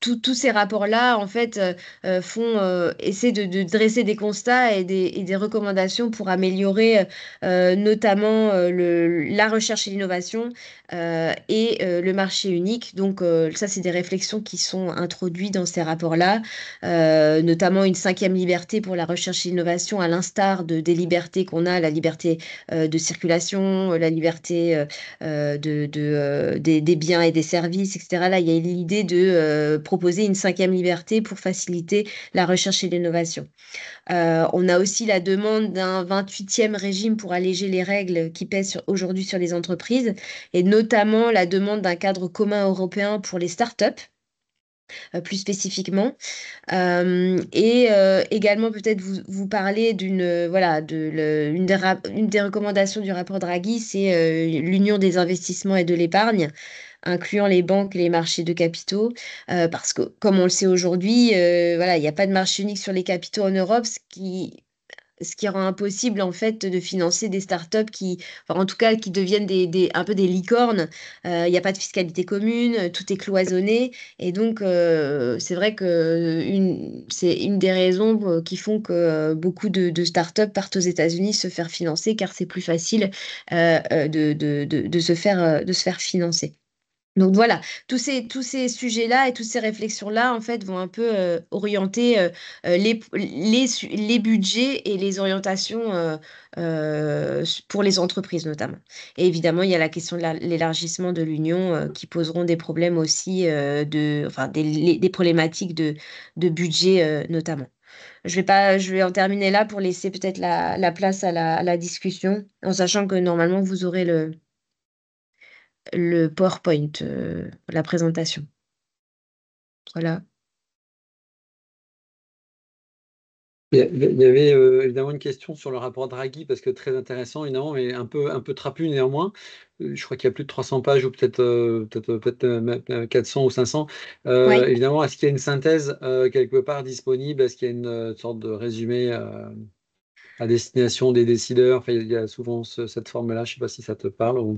tous ces rapports-là, en fait, essaient de dresser des constats et des recommandations pour améliorer notamment la recherche et l'innovation et le marché unique. Donc, ça, c'est des réflexions qui sont introduites dans ces rapports-là, notamment une 5e liberté pour la recherche et l'innovation, à l'instar des libertés qu'on a, la liberté de circulation, la liberté des biens et des services, etc. Là, il y a l'idée de proposer une 5e liberté pour faciliter la recherche et l'innovation. On a aussi la demande d'un 28e régime pour alléger les règles qui pèsent aujourd'hui sur les entreprises, et notamment la demande d'un cadre commun européen pour les startups. Plus spécifiquement. Et également, peut-être vous parler une des recommandations du rapport Draghi, c'est l'union des investissements et de l'épargne, incluant les banques et les marchés de capitaux, parce que, comme on le sait aujourd'hui, il n'y a pas de marché unique sur les capitaux en Europe, ce qui rend impossible en fait de financer des startups en tout cas, qui deviennent un peu des licornes. Il n'y a pas de fiscalité commune, tout est cloisonné, et donc c'est vrai que c'est une des raisons qui font que beaucoup de startups partent aux États-Unis se faire financer, car c'est plus facile de se faire financer. Donc voilà, tous ces sujets-là et toutes ces réflexions-là, en fait, vont un peu orienter les budgets et les orientations pour les entreprises notamment. Et évidemment, il y a la question de l'élargissement de l'Union qui poseront des problèmes aussi, des problématiques de budget notamment. Je vais en terminer là pour laisser peut-être la place à la discussion, en sachant que normalement, vous aurez le PowerPoint, la présentation. Voilà. Il y avait évidemment une question sur le rapport Draghi, parce que très intéressant, évidemment, mais un peu trapu néanmoins. Je crois qu'il y a plus de 300 pages, ou peut-être 400 ou 500. Oui. Évidemment, est-ce qu'il y a une synthèse quelque part disponible? Est-ce qu'il y a une sorte de résumé à destination des décideurs? Enfin, il y a souvent cette forme-là. Je ne sais pas si ça te parle.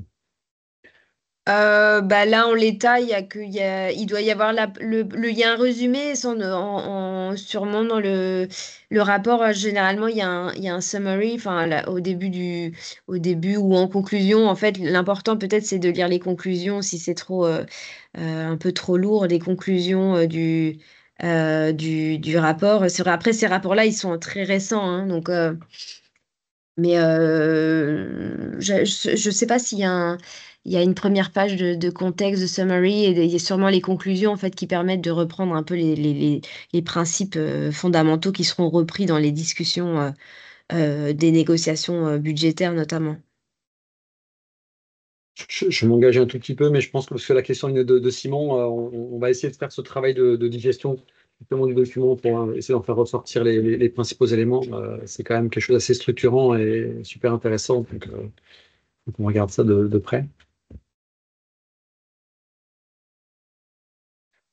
Là, en l'état, il doit y avoir il y a un résumé sûrement dans le rapport. Généralement, il y a un summary, enfin, au début ou en conclusion. En fait, l'important peut-être, c'est de lire les conclusions si c'est un peu trop lourd, les conclusions du rapport. Après, ces rapports-là, ils sont très récents, hein, donc. Mais je ne sais pas s'il y a il y a une première page de contexte, de summary, et il y a sûrement les conclusions en fait, qui permettent de reprendre un peu les principes fondamentaux qui seront repris dans les discussions des négociations budgétaires notamment. Je m'engage un tout petit peu, mais je pense que, parce que la question de Simon, on va essayer de faire ce travail de digestion justement du document pour essayer d'en faire ressortir les principaux éléments. C'est quand même quelque chose d'assez structurant et super intéressant, donc on regarde ça de près.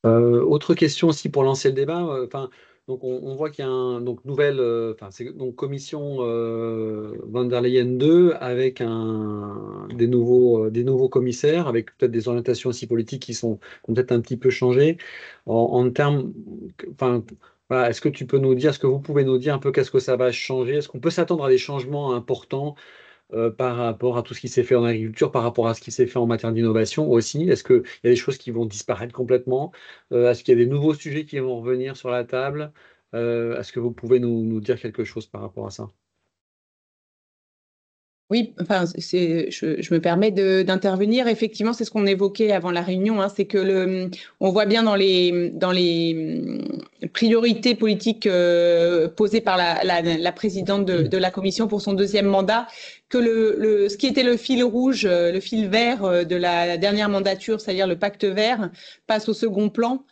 Autre question aussi pour lancer le débat. Donc on voit qu'il y a c'est donc commission von der Leyen 2 avec des nouveaux commissaires, avec peut-être des orientations aussi politiques qui ont peut-être un petit peu changé. En termes, voilà, est-ce que vous pouvez nous dire un peu qu'est-ce que ça va changer? Est-ce qu'on peut s'attendre à des changements importants par rapport à tout ce qui s'est fait en agriculture, par rapport à ce qui s'est fait en matière d'innovation aussi? Est-ce qu'il y a des choses qui vont disparaître complètement? Est-ce qu'il y a des nouveaux sujets qui vont revenir sur la table? Est-ce que vous pouvez nous dire quelque chose par rapport à ça? Oui, enfin, je me permets d'intervenir. Effectivement, c'est ce qu'on évoquait avant la réunion, hein, c'est que on voit bien dans les priorités politiques posées par la présidente de la commission pour son 2e mandat, que ce qui était le fil rouge, le fil vert de la dernière mandature, c'est-à-dire le pacte vert, passe au second plan.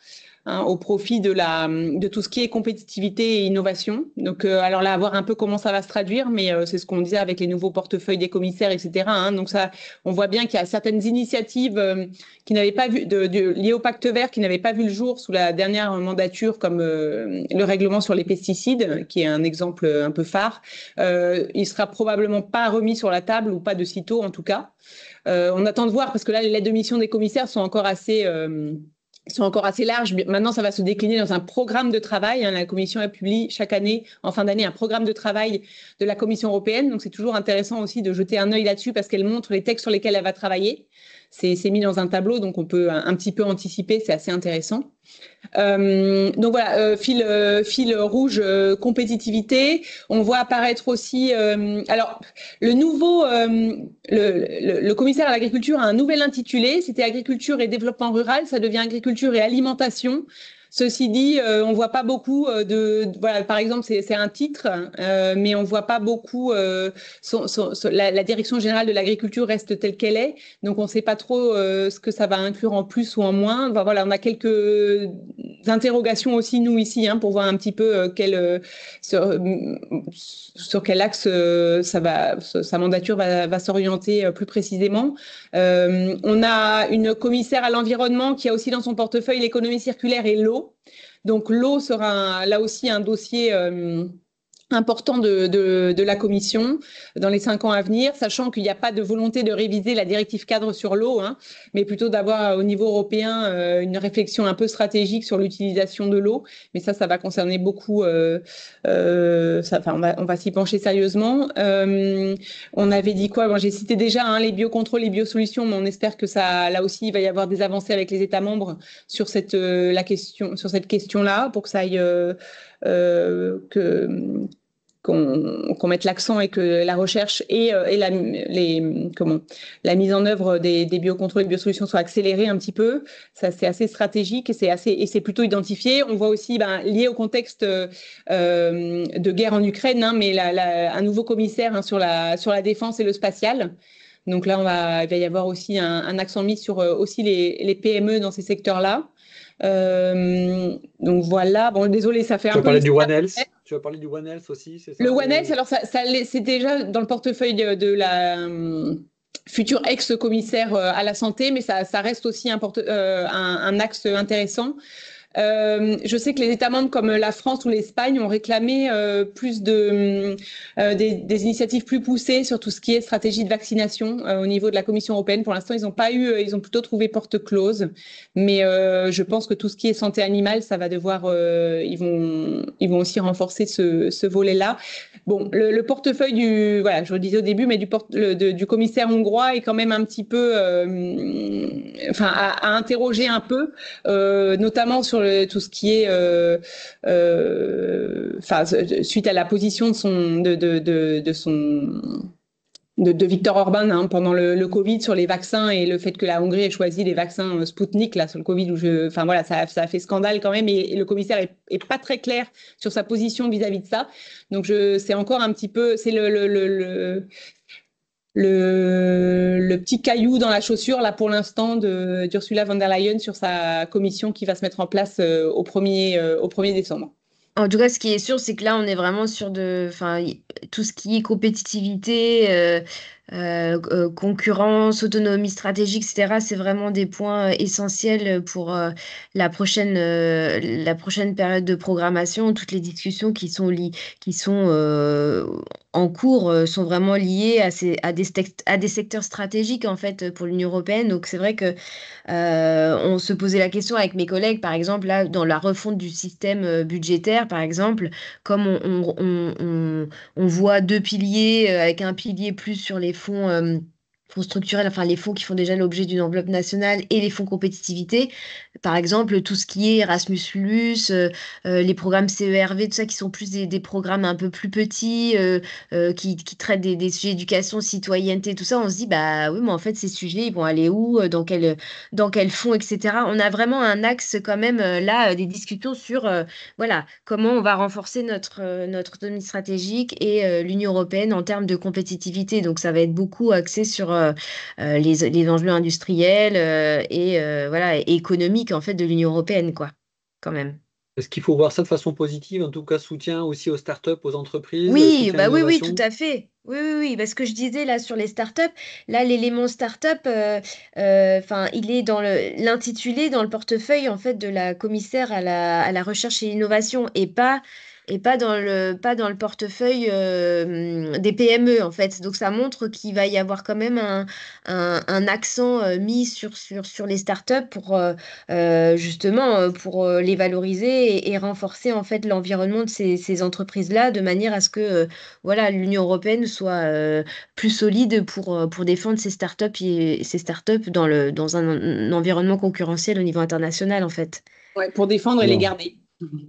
Au profit de tout ce qui est compétitivité et innovation. Donc, alors là, à voir un peu comment ça va se traduire, mais c'est ce qu'on disait avec les nouveaux portefeuilles des commissaires, etc. Donc ça, on voit bien qu'il y a certaines initiatives qui n'avaient pas vu liées au pacte vert, qui n'avaient pas vu le jour sous la dernière mandature, comme le règlement sur les pesticides, qui est un exemple un peu phare. Il sera probablement pas remis mis sur la table ou pas de sitôt en tout cas. On attend de voir parce que là, les lettres de mission des commissaires sont encore assez larges. Maintenant, ça va se décliner dans un programme de travail. La Commission elle publie chaque année, en fin d'année, un programme de travail de la Commission européenne. Donc, c'est toujours intéressant aussi de jeter un œil là-dessus parce qu'elle montre les textes sur lesquels elle va travailler. C'est mis dans un tableau, donc on peut un petit peu anticiper. C'est assez intéressant. Donc voilà, fil rouge, compétitivité. On voit apparaître aussi. Alors, le commissaire à l'agriculture a un nouvel intitulé. C'était agriculture et développement rural. Ça devient agriculture et alimentation. Ceci dit, on voit pas beaucoup voilà, par exemple, c'est un titre, mais on voit pas beaucoup. La direction générale de l'agriculture reste telle qu'elle est, donc on sait pas trop ce que ça va inclure en plus ou en moins. Enfin, voilà, on a quelques interrogations aussi nous ici, pour voir un petit peu sur quel axe sa mandature va s'orienter plus précisément. On a une commissaire à l'environnement qui a aussi dans son portefeuille l'économie circulaire et l'eau. Donc l'eau sera là aussi un dossier important de la Commission dans les 5 ans à venir, sachant qu'il n'y a pas de volonté de réviser la directive cadre sur l'eau, mais plutôt d'avoir au niveau européen une réflexion un peu stratégique sur l'utilisation de l'eau. Mais ça va concerner beaucoup. On va s'y pencher sérieusement. On avait dit quoi? Bon, j'ai cité déjà les biocontrôles, les biosolutions, mais on espère que là aussi il va y avoir des avancées avec les États membres sur cette question-là pour que ça aille qu'on mette l'accent et que la recherche et la mise en œuvre des biocontrôles et biosolutions soit accélérée un petit peu. Ça, c'est assez stratégique et c'est plutôt identifié. On voit aussi, lié au contexte de guerre en Ukraine, mais un nouveau commissaire sur la défense et le spatial. Donc là, il va y avoir aussi un accent mis sur aussi les PME dans ces secteurs-là. Donc voilà. Bon, désolé, ça fait un peu. Tu vas parler du One Health aussi, c'est ça? Le One Health, alors c'est déjà dans le portefeuille de la future ex-commissaire à la santé, mais ça reste aussi un axe intéressant. Je sais que les États membres comme la France ou l'Espagne ont réclamé plus des initiatives plus poussées sur tout ce qui est stratégie de vaccination au niveau de la Commission européenne. Pour l'instant, ils ont plutôt trouvé porte close. Mais je pense que tout ce qui est santé animale, ça va devoir, ils vont aussi renforcer ce volet-là. Bon, le portefeuille je le disais au début, mais du commissaire hongrois est quand même un petit peu, à interroger un peu, notamment sur tout ce qui est, suite à la position de Viktor Orban pendant le Covid sur les vaccins et le fait que la Hongrie ait choisi les vaccins Sputnik là sur le Covid ça a fait scandale quand même et le commissaire est pas très clair sur sa position vis-à-vis de ça. Donc c'est encore un petit peu le petit caillou dans la chaussure là pour l'instant d'Ursula von der Leyen sur sa commission qui va se mettre en place au 1er décembre. En tout cas, ce qui est sûr, c'est que là, on est vraiment sur tout ce qui est compétitivité, concurrence, autonomie stratégique, etc. C'est vraiment des points essentiels pour la prochaine période de programmation. Toutes les discussions qui sont en cours sont vraiment liées à des secteurs stratégiques en fait pour l'Union européenne. Donc c'est vrai que on se posait la question avec mes collègues, par exemple, là, dans la refonte du système budgétaire, par exemple, comme on voit 2 piliers, avec un pilier plus sur les fonds structurels, enfin les fonds qui font déjà l'objet d'une enveloppe nationale et les fonds compétitivité. Par exemple, tout ce qui est Erasmus+, les programmes CERV, tout ça qui sont plus des programmes un peu plus petits, qui traitent des sujets d'éducation, citoyenneté, tout ça, on se dit, bah oui, mais en fait, ces sujets, ils vont aller où, dans quel fonds, etc. On a vraiment un axe quand même, là, des discussions sur, voilà, comment on va renforcer notre autonomie stratégique et l'Union européenne en termes de compétitivité. Donc, ça va être beaucoup axé sur les enjeux industriels et économiques en fait de l'Union européenne, quoi, quand même. Est-ce qu'il faut voir ça de façon positive, en tout cas soutien aussi aux startups, aux entreprises, Oui, soutien à oui, l'innovation? tout à fait. Oui, parce que je disais là sur les startups, là l'élément startup, il est dans l'intitulé dans le portefeuille en fait de la commissaire à la recherche et l'innovation et pas et pas dans le portefeuille des PME, en fait. Donc, ça montre qu'il va y avoir quand même un accent mis sur les startups justement pour les valoriser et renforcer en fait l'environnement de ces entreprises-là de manière à ce que voilà, l'Union européenne soit plus solide pour défendre ces startups dans un environnement concurrentiel au niveau international, en fait. Ouais, pour défendre et les Alors, garder.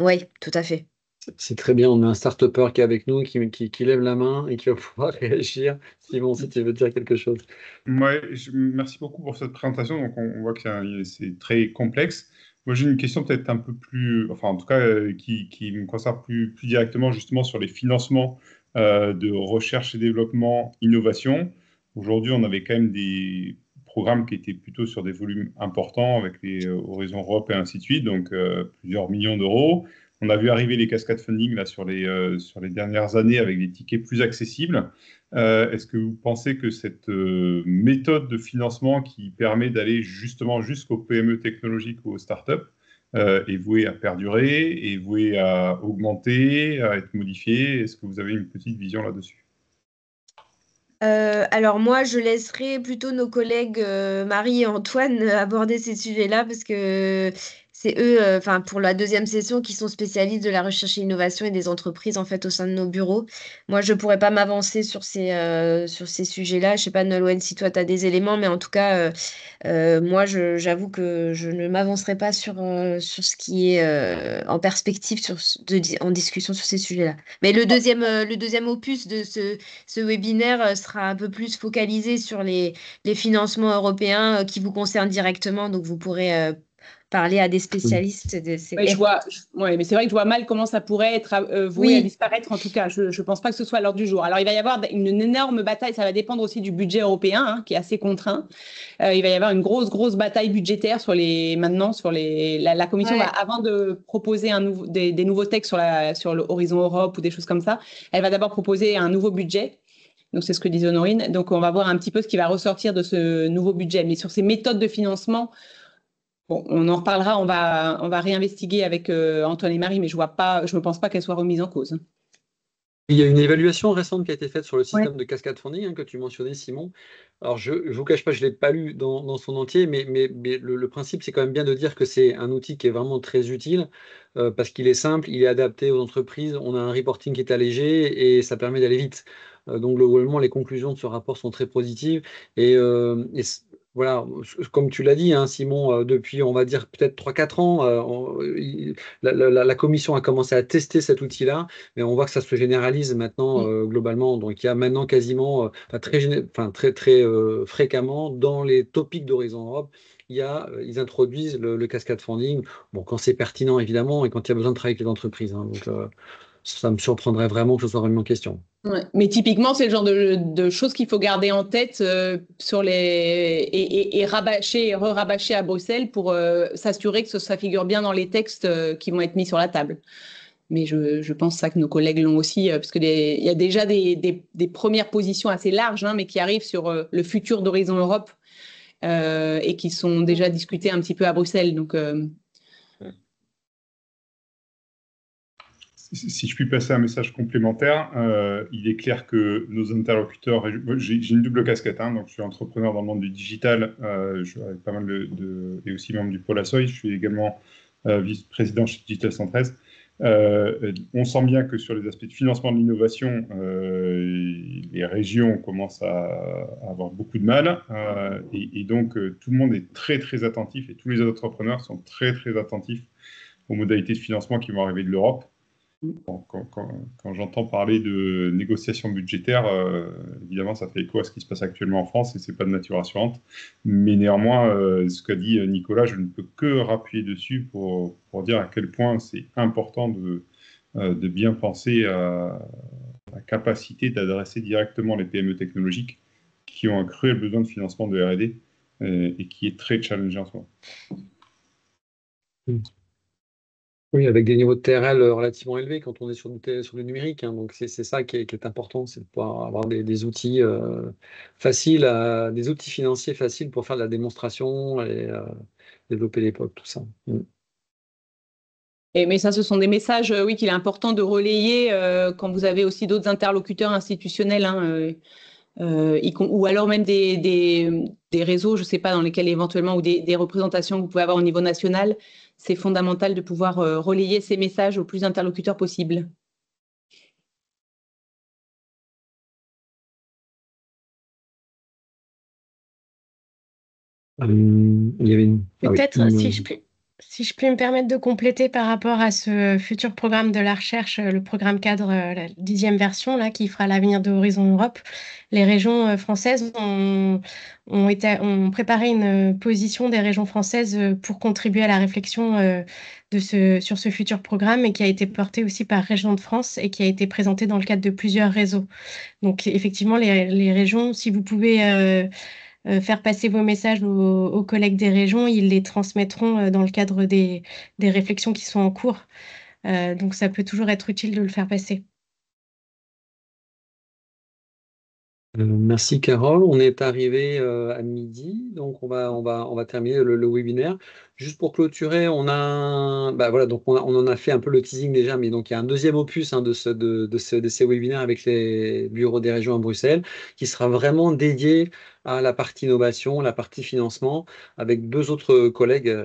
Oui, tout à fait. c'est très bien, on a un start-upper qui est avec nous, qui lève la main et qui va pouvoir réagir. Simon, si tu veux dire quelque chose. Ouais, merci beaucoup pour cette présentation. Donc, on voit que c'est très complexe. Moi, j'ai une question peut-être un peu plus, enfin, en tout cas, qui me concerne plus directement justement sur les financements de recherche et développement, innovation. Aujourd'hui, on avait quand même des programmes qui étaient plutôt sur des volumes importants avec les Horizon Europe et ainsi de suite, donc plusieurs millions d'euros. On a vu arriver les cascades funding là, sur les dernières années avec des tickets plus accessibles. Est-ce que vous pensez que cette méthode de financement qui permet d'aller justement jusqu'aux PME technologiques ou aux startups est vouée à perdurer, est vouée à augmenter, à être modifiée? Est-ce que vous avez une petite vision là-dessus? Alors moi, je laisserai plutôt nos collègues Marie et Antoine aborder ces sujets-là parce que c'est eux, enfin pour la deuxième session, qui sont spécialistes de la recherche et innovation et des entreprises en fait au sein de nos bureaux. Moi, je pourrais pas m'avancer sur ces sujets-là. Je sais pas, Nolwenn, si toi tu as des éléments, mais en tout cas, moi, j'avoue que je ne m'avancerai pas sur ce qui est en perspective en discussion sur ces sujets-là. Mais le deuxième opus de ce webinaire sera un peu plus focalisé sur les financements européens qui vous concernent directement. Donc, vous pourrez parler à des spécialistes de ces... Ouais, ouais, mais c'est vrai que je vois mal comment ça pourrait être voué à Oui, disparaître. En tout cas, je ne pense pas que ce soit à l'ordre du jour. Alors, il va y avoir une énorme bataille. Ça va dépendre aussi du budget européen, hein, qui est assez contraint. Il va y avoir une grosse bataille budgétaire maintenant sur la Commission ouais. avant de proposer des nouveaux textes sur le Horizon Europe ou des choses comme ça. Elle va d'abord proposer un nouveau budget. Donc, c'est ce que disait Honorine. Donc, on va voir un petit peu ce qui va ressortir de ce nouveau budget. Mais sur ces méthodes de financement, bon, on en reparlera, on va réinvestiguer avec Antoine et Marie, mais je ne pense pas qu'elle soit remise en cause. Il y a une évaluation récente qui a été faite sur le Ouais. système de cascade funding que tu mentionnais, Simon. Alors, je ne vous cache pas, je ne l'ai pas lu dans son entier, mais le principe, c'est quand même bien de dire que c'est un outil qui est vraiment très utile parce qu'il est simple, il est adapté aux entreprises, on a un reporting qui est allégé et ça permet d'aller vite. Donc, globalement, les conclusions de ce rapport sont très positives. Voilà, comme tu l'as dit, hein, Simon, depuis, on va dire, peut-être 3-4 ans, la Commission a commencé à tester cet outil-là, mais on voit que ça se généralise maintenant globalement. Donc, il y a maintenant quasiment, très fréquemment, dans les topics d'Horizon Europe, ils introduisent le cascade funding. Bon, quand c'est pertinent, évidemment, et quand il y a besoin de travailler avec les entreprises, hein. Donc, ça me surprendrait vraiment que ce soit remis en question. Ouais. Mais typiquement, c'est le genre de choses qu'il faut garder en tête et rabâcher et re-rabâcher à Bruxelles pour s'assurer que ça figure bien dans les textes qui vont être mis sur la table. Mais je pense ça que nos collègues l'ont aussi, parce qu'il y a déjà des premières positions assez larges, hein, mais qui arrivent sur le futur d'Horizon Europe et qui sont déjà discutées un petit peu à Bruxelles. Donc, Si je puis passer un message complémentaire, il est clair que nos interlocuteurs, j'ai une double casquette, hein, donc je suis entrepreneur dans le monde du digital, je suis avec pas mal et aussi membre du pôle Assoy, je suis également vice-président chez Digital 113. On sent bien que sur les aspects de financement de l'innovation, les régions commencent à avoir beaucoup de mal, et donc tout le monde est très attentif, et tous les entrepreneurs sont très attentifs aux modalités de financement qui vont arriver de l'Europe. Quand j'entends parler de négociations budgétaires, évidemment, ça fait écho à ce qui se passe actuellement en France et ce n'est pas de nature rassurante. Mais néanmoins, ce qu'a dit Nicolas, je ne peux que rappuyer dessus pour dire à quel point c'est important de bien penser à la capacité d'adresser directement les PME technologiques qui ont un cruel besoin de financement de R&D et qui est très challengé en ce moment. Oui, avec des niveaux de TRL relativement élevés quand on est sur le numérique, hein. Donc, c'est ça qui est important, c'est de pouvoir avoir des outils faciles, des outils financiers faciles pour faire de la démonstration et développer les POC, tout ça. Mais ça, ce sont des messages, oui, qu'il est important de relayer quand vous avez aussi d'autres interlocuteurs institutionnels, hein, ou alors même des réseaux, je ne sais pas, dans lesquels éventuellement, ou des représentations que vous pouvez avoir au niveau national. C'est fondamental de pouvoir relayer ces messages au plus d'interlocuteurs possible. Il y avait Peut-être, si je puis me permettre de compléter par rapport à ce futur programme de la recherche, le programme cadre, la 10e version, là, qui fera l'avenir de Horizon Europe, les régions françaises ont préparé une position des régions françaises pour contribuer à la réflexion sur ce futur programme et qui a été portée aussi par Régions de France et qui a été présentée dans le cadre de plusieurs réseaux. Donc, effectivement, les régions, si vous pouvez faire passer vos messages aux collègues des régions, ils les transmettront dans le cadre des réflexions qui sont en cours. Donc, ça peut toujours être utile de le faire passer. Merci Carole. On est arrivé à midi, donc on va terminer le webinaire. Juste pour clôturer, on en a fait un peu le teasing déjà, mais donc il y a un deuxième opus de ces webinaires avec les bureaux des régions à Bruxelles, qui sera vraiment dédié à la partie innovation, la partie financement, avec deux autres collègues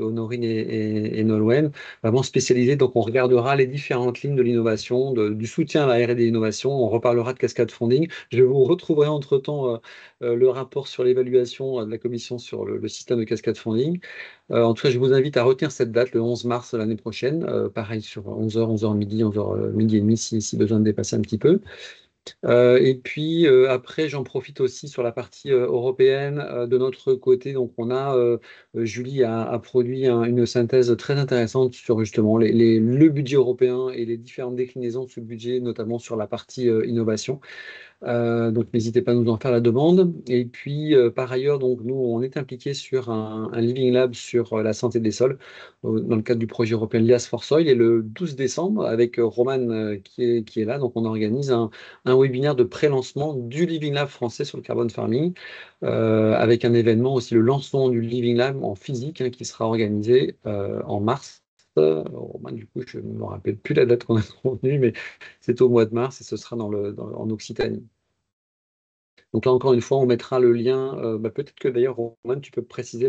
Honorine et Nolwenn, vraiment spécialisés. Donc on regardera les différentes lignes de l'innovation, du soutien à la R&D innovation. On reparlera de cascade funding. Je vous retrouverai entre-temps le rapport sur l'évaluation de la commission sur le système de cascade funding. En tout cas, je vous invite à retenir cette date, le 11 mars l'année prochaine. Pareil sur 11h, 11h midi, 11h midi et demi si besoin de dépasser un petit peu. Et puis après, j'en profite aussi sur la partie européenne de notre côté. Donc, Julie a produit une synthèse très intéressante sur justement le budget européen et les différentes déclinaisons de ce budget, notamment sur la partie innovation. Donc n'hésitez pas à nous en faire la demande. Et puis par ailleurs, donc nous on est impliqué sur un Living Lab sur la santé des sols dans le cadre du projet européen Lias for Soil. Et le 12 décembre, avec Roman qui est là, donc on organise un webinaire de pré-lancement du Living Lab français sur le carbon farming, avec un événement aussi, le lancement du Living Lab en physique qui sera organisé en mars. Roman, du coup, je ne me rappelle plus la date qu'on a convenue, mais c'est au mois de mars et ce sera en Occitanie. Donc là, encore une fois, on mettra le lien. Peut-être que d'ailleurs, Roman, tu peux préciser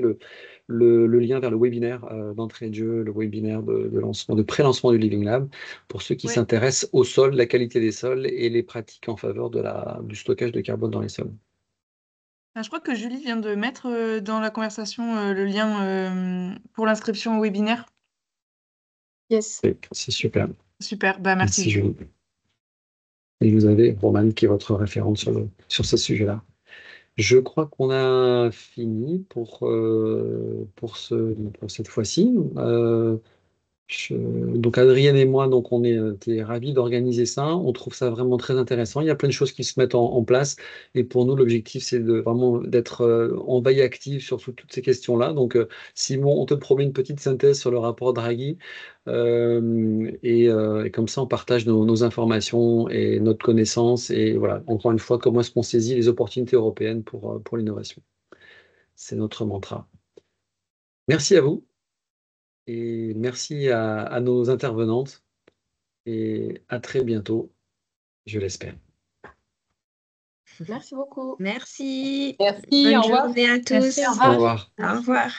le lien vers le webinaire d'entrée de jeu, le webinaire de lancement, de pré-lancement du Living Lab, pour ceux qui s'intéressent au sol, la qualité des sols et les pratiques en faveur du stockage de carbone dans les sols. Je crois que Julie vient de mettre dans la conversation le lien pour l'inscription au webinaire. Yes. C'est super. Super, merci Julie. Et vous avez Roman qui est votre référente sur ce sujet-là. Je crois qu'on a fini pour cette fois-ci. Donc Adrienne et moi, donc on était ravis d'organiser ça. On trouve ça vraiment très intéressant. Il y a plein de choses qui se mettent en place. Et pour nous, l'objectif, c'est vraiment d'être en veille active sur toutes ces questions-là. Donc Simon, on te promet une petite synthèse sur le rapport Draghi. Et comme ça, on partage nos informations et notre connaissance. Et voilà, encore une fois, comment est-ce qu'on saisit les opportunités européennes pour l'innovation. C'est notre mantra. Merci à vous. Et merci à nos intervenantes et à très bientôt, je l'espère. Merci beaucoup. Merci. Merci, Bonne au revoir. journée à tous. Merci, Au revoir. Au revoir.